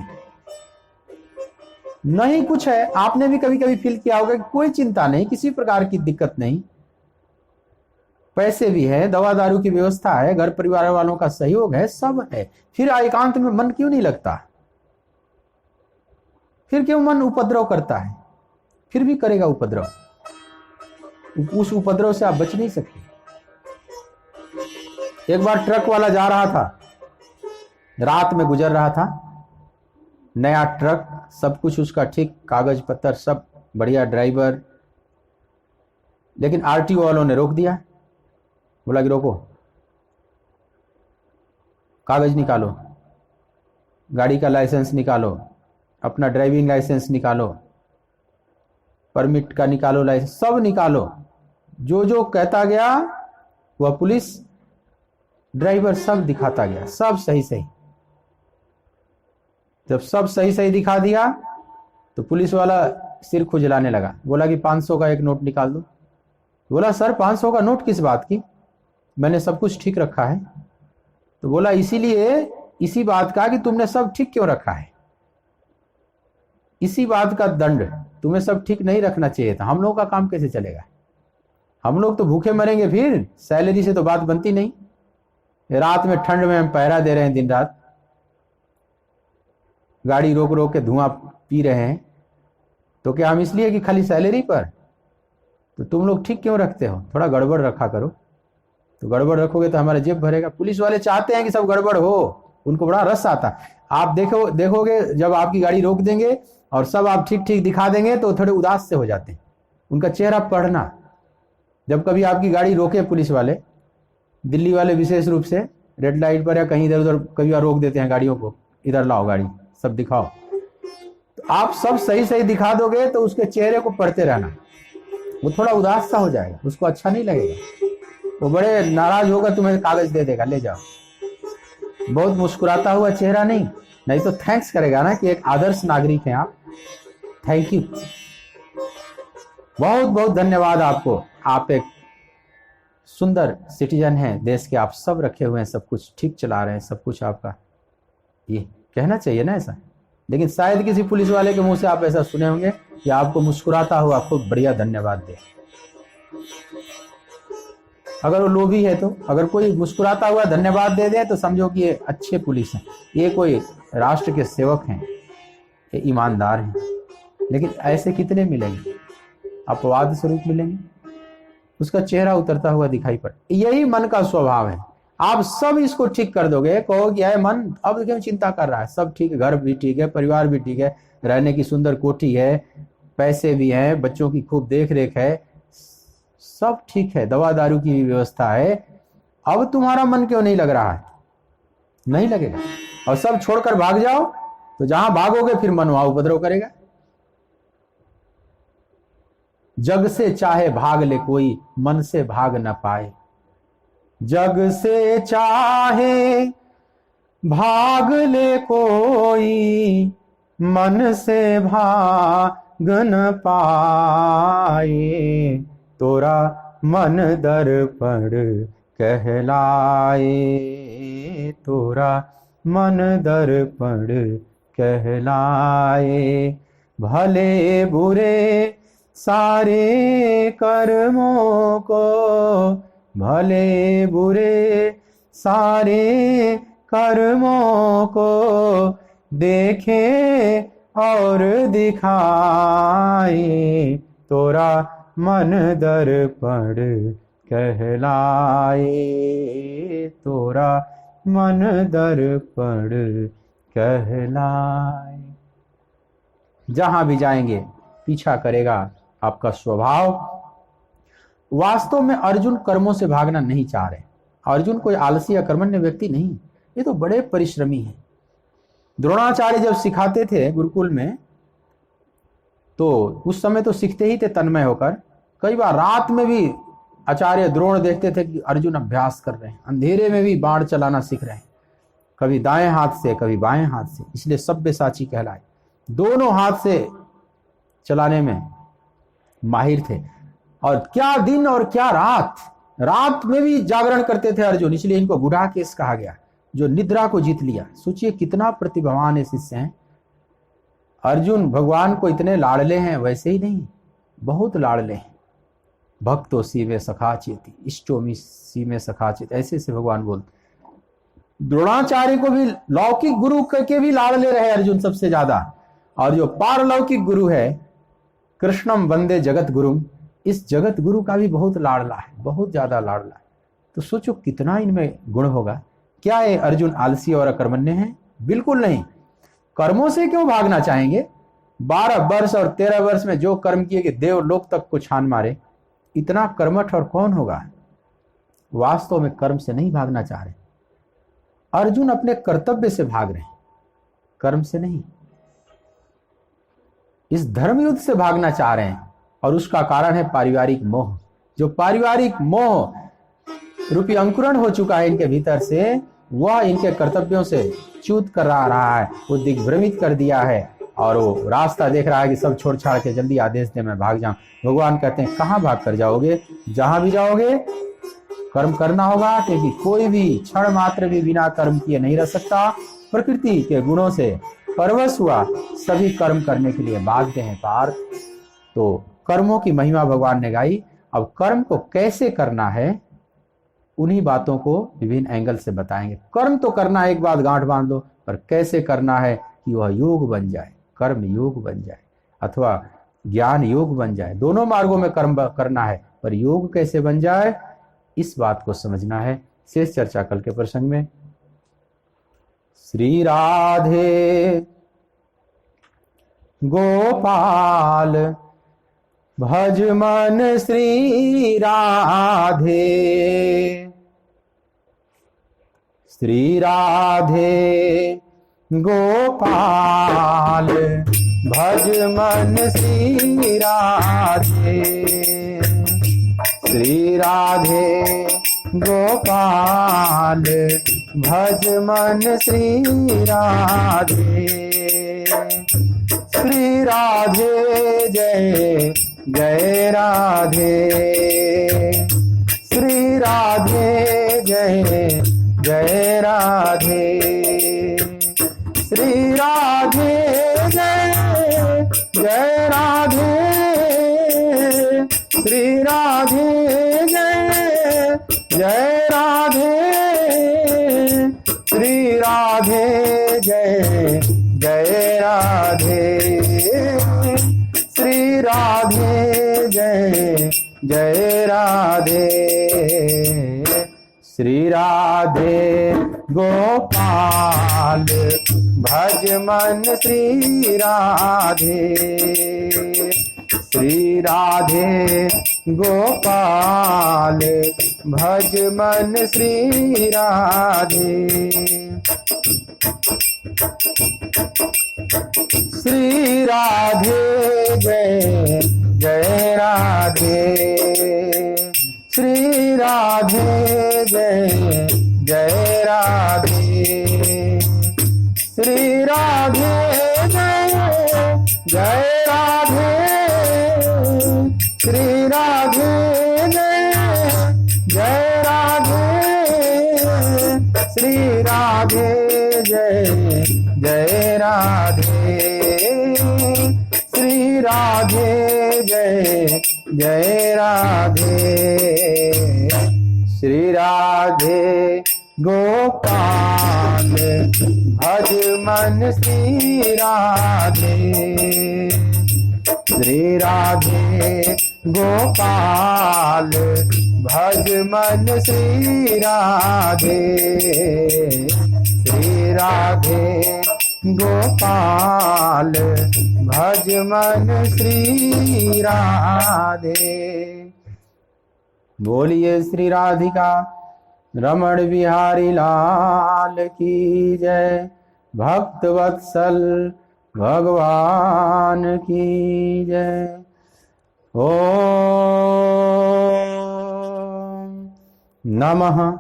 [SPEAKER 1] नहीं कुछ है, आपने भी कभी कभी फील किया होगा कि कोई चिंता नहीं, किसी प्रकार की दिक्कत नहीं, पैसे भी है, दवा दारू की व्यवस्था है, घर परिवार वालों का सहयोग है, सब है, फिर एकांत में मन क्यों नहीं लगता? फिर क्यों मन उपद्रव करता है? फिर भी करेगा उपद्रव, उस उपद्रव से आप बच नहीं सकते। एक बार ट्रक वाला जा रहा था, रात में गुजर रहा था, नया ट्रक, सब कुछ उसका ठीक, कागज पत्तर सब बढ़िया, ड्राइवर, लेकिन आरटीओ वालों ने रोक दिया, बोला कि रोको, कागज निकालो, गाड़ी का लाइसेंस निकालो, अपना ड्राइविंग लाइसेंस निकालो, परमिट का निकालो, लाइसेंस सब निकालो। जो जो कहता गया वह पुलिस ड्राइवर सब दिखाता गया, सब सही सही। जब सब सही सही दिखा दिया तो पुलिस वाला सिर खुजलाने लगा, बोला कि 500 का एक नोट निकाल दो। बोला सर 500 का नोट किस बात की, मैंने सब कुछ ठीक रखा है। तो बोला इसीलिए, इसी बात का कि तुमने सब ठीक क्यों रखा है, इसी बात का दंड, तुम्हें सब ठीक नहीं रखना चाहिए था। हम लोगों का काम कैसे चलेगा, हम लोग तो भूखे मरेंगे, फिर सैलरी से तो बात बनती नहीं। रात में ठंड में हम पहरा दे रहे हैं, दिन रात गाड़ी रोक रोक के धुआं पी रहे हैं, तो क्या हम इसलिए कि खाली सैलरी पर? तो तुम लोग ठीक क्यों रखते हो, थोड़ा गड़बड़ रखा करो। तो गड़बड़ रखोगे तो हमारा जेब भरेगा। पुलिस वाले चाहते हैं कि सब गड़बड़ हो, उनको बड़ा रस आता। आप देखोगे जब आपकी गाड़ी रोक देंगे और सब आप ठीक ठीक दिखा देंगे तो थोड़े उदास से हो जाते हैं, उनका चेहरा पढ़ना। जब कभी आपकी गाड़ी रोके पुलिस वाले, दिल्ली वाले विशेष रूप से रेड लाइट पर या कहीं इधर उधर कभी बार रोक देते हैं गाड़ियों को, इधर लाओ गाड़ी, सब दिखाओ, तो आप सब सही सही दिखा दोगे तो उसके चेहरे को पढ़ते रहना, वो थोड़ा उदास सा हो जाएगा, उसको अच्छा नहीं लगेगा। वो बड़े नाराज होगा, तुम्हें कागज दे देगा, ले जाओ। बहुत मुस्कुराता हुआ चेहरा नहीं, नहीं तो थैंक्स करेगा ना कि एक आदर्श नागरिक हैं आप, थैंक यू, बहुत बहुत धन्यवाद आपको, आप एक सुंदर सिटीजन हैं देश के, आप सब रखे हुए हैं, सब कुछ ठीक चला रहे हैं, सब कुछ आपका, ये कहना चाहिए ना ऐसा। लेकिन शायद किसी पुलिस वाले के मुंह से आप ऐसा सुने होंगे कि आपको मुस्कुराता हुआ खूब बढ़िया धन्यवाद दे। अगर वो लोभी है तो, अगर कोई मुस्कुराता हुआ धन्यवाद दे दे तो समझो कि ये अच्छे पुलिस हैं, ये कोई राष्ट्र के सेवक हैं, ये ईमानदार हैं। लेकिन ऐसे कितने मिलेंगे, अपवाद स्वरूप मिलेंगे, उसका चेहरा उतरता हुआ दिखाई पड़े। यही मन का स्वभाव है। आप सब इसको ठीक कर दोगे, कहो कि मन अब क्यों चिंता कर रहा है, सब ठीक है, घर भी ठीक है, परिवार भी ठीक है, रहने की सुंदर कोठी है, पैसे भी हैं, बच्चों की खूब देख रेख है, सब ठीक है, दवा दारू की भी व्यवस्था है, अब तुम्हारा मन क्यों नहीं लग रहा है? नहीं लगेगा। और सब छोड़कर भाग जाओ तो जहां भागोगे फिर मन वहां उपद्रव करेगा। जग से चाहे भाग ले कोई, मन से भाग न पाए। जग से चाहे भाग ले कोई, मन से भाग न पाए। तोरा मन दर्पण कहलाए, तोरा मन दर्पण कहलाए। भले बुरे सारे कर्मों को, भले बुरे सारे कर्मों को देखे और दिखाए। तोरा मन दर्पण कहलाए, तोरा मन दर्पण कहलाए। जहां भी जाएंगे पीछा करेगा आपका स्वभाव। वास्तव में अर्जुन कर्मों से भागना नहीं चाह रहे। अर्जुन कोई आलसी या कर्मण्य व्यक्ति नहीं, ये तो बड़े परिश्रमी हैं। द्रोणाचार्य जब सिखाते थे गुरुकुल में तो उस समय तो सीखते ही थे तन्मय होकर। कई बार रात में भी आचार्य द्रोण देखते थे कि अर्जुन अभ्यास कर रहे हैं, अंधेरे में भी बाण चलाना सीख रहे हैं, कभी दाएं हाथ से कभी बाएं हाथ से, इसलिए सब्यसाची कहलाए। दोनों हाथ से चलाने में माहिर थे। और क्या दिन और क्या रात, रात में भी जागरण करते थे अर्जुन, इसलिए इनको गुडाकेश कहा गया, जो निद्रा को जीत लिया। सोचिए कितना प्रतिभावान है शिष्य हैं। अर्जुन भगवान को इतने लाडले हैं, वैसे ही नहीं, बहुत लाडले हैं। भक्तो सी में सखा चेती, इष्टोमी सी में सखा चेती, ऐसे से भगवान बोलते। द्रोणाचार्य को भी लौकिक गुरु के भी लाडले रहे अर्जुन सबसे ज्यादा, और जो पारलौकिक गुरु है कृष्णम वंदे जगत गुरुम, इस जगत गुरु का भी बहुत लाडला है, बहुत ज्यादा लाडला है। तो सोचो कितना इनमें गुण होगा। क्या ये अर्जुन आलसी और अकर्मण्य है? बिल्कुल नहीं। कर्मों से क्यों भागना चाहेंगे? 12 वर्ष और 13 वर्ष में जो कर्म किए कि देवलोक तक को छान मारे, इतना कर्मठ और कौन होगा? वास्तव में कर्म से नहीं भागना चाह रहे अर्जुन, अपने कर्तव्य से भाग रहे हैं, कर्म से नहीं। इस धर्म युद्ध से भागना चाह रहे हैं, और उसका कारण है पारिवारिक मोह। जो पारिवारिक मोह रूपी अंकुरण हो चुका है इनके भीतर से, वह इनके कर्तव्यों से च्युत कर रहा है, वो दिग्भ्रमित कर दिया है, और वो रास्ता देख रहा है कि सब छोड़ छाड़ के जल्दी आदेश दे मैं भाग जाऊं। भगवान कहते हैं कहां भाग कर जाओगे? जहां भी जाओगे कर्म करना होगा, क्योंकि कोई भी क्षण मात्र भी बिना कर्म किए नहीं रह सकता। प्रकृति के गुणों से परवश हुआ सभी कर्म करने के लिए बाध्य हैं पार। तो कर्मों की महिमा भगवान ने गाई। अब कर्म को कैसे करना है, उन्हीं बातों को विभिन्न एंगल से बताएंगे। कर्म तो करना एक बात गांठ बांध दो, पर कैसे करना है कि वह योग बन जाए, कर्म योग बन जाए अथवा ज्ञान योग बन जाए। दोनों मार्गों में कर्म करना है, पर योग कैसे बन जाए, इस बात को समझना है। शेष चर्चा कल के प्रसंग में। श्री राधे गोपाल भज मन श्री राधे, श्री राधे गोपाल भज मन श्री राधे, श्री राधे गोपाल भज मन श्री राधे। श्री राधे जय जय राधे। श्री राधे जय जय राधे। श्री राधे जय जय राधे। श्री राधे जय जय राधे। श्री राधे जय जय राधे। श्री राधे जय जय राधे। श्री राधे गोपाल भज मन श्री राधे। श्री राधे गोपाल भज मन श्री राधे। श्री राधे जय जय राधे। श्री राधे जय जय राधे। श्री राधे जय जय राधे। श्री राधे जय जय राधे। श्री राधे जय जय राधे। श्री राधे जय जय राधे। श्री राधे गोपाल भज मन श्री राधे। श्री राधे गोपाल भज मन श्री राधे। श्री राधे गोपाल भज मन श्री राधे। बोलिए श्री राधिका रमण बिहारी लाल की जय। भक्त वत्सल भगवान की जय। ओम नमः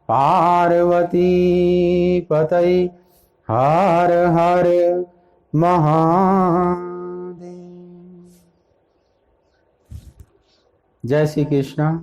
[SPEAKER 1] पार्वती पतये हर हर महादेव। जय श्री कृष्ण।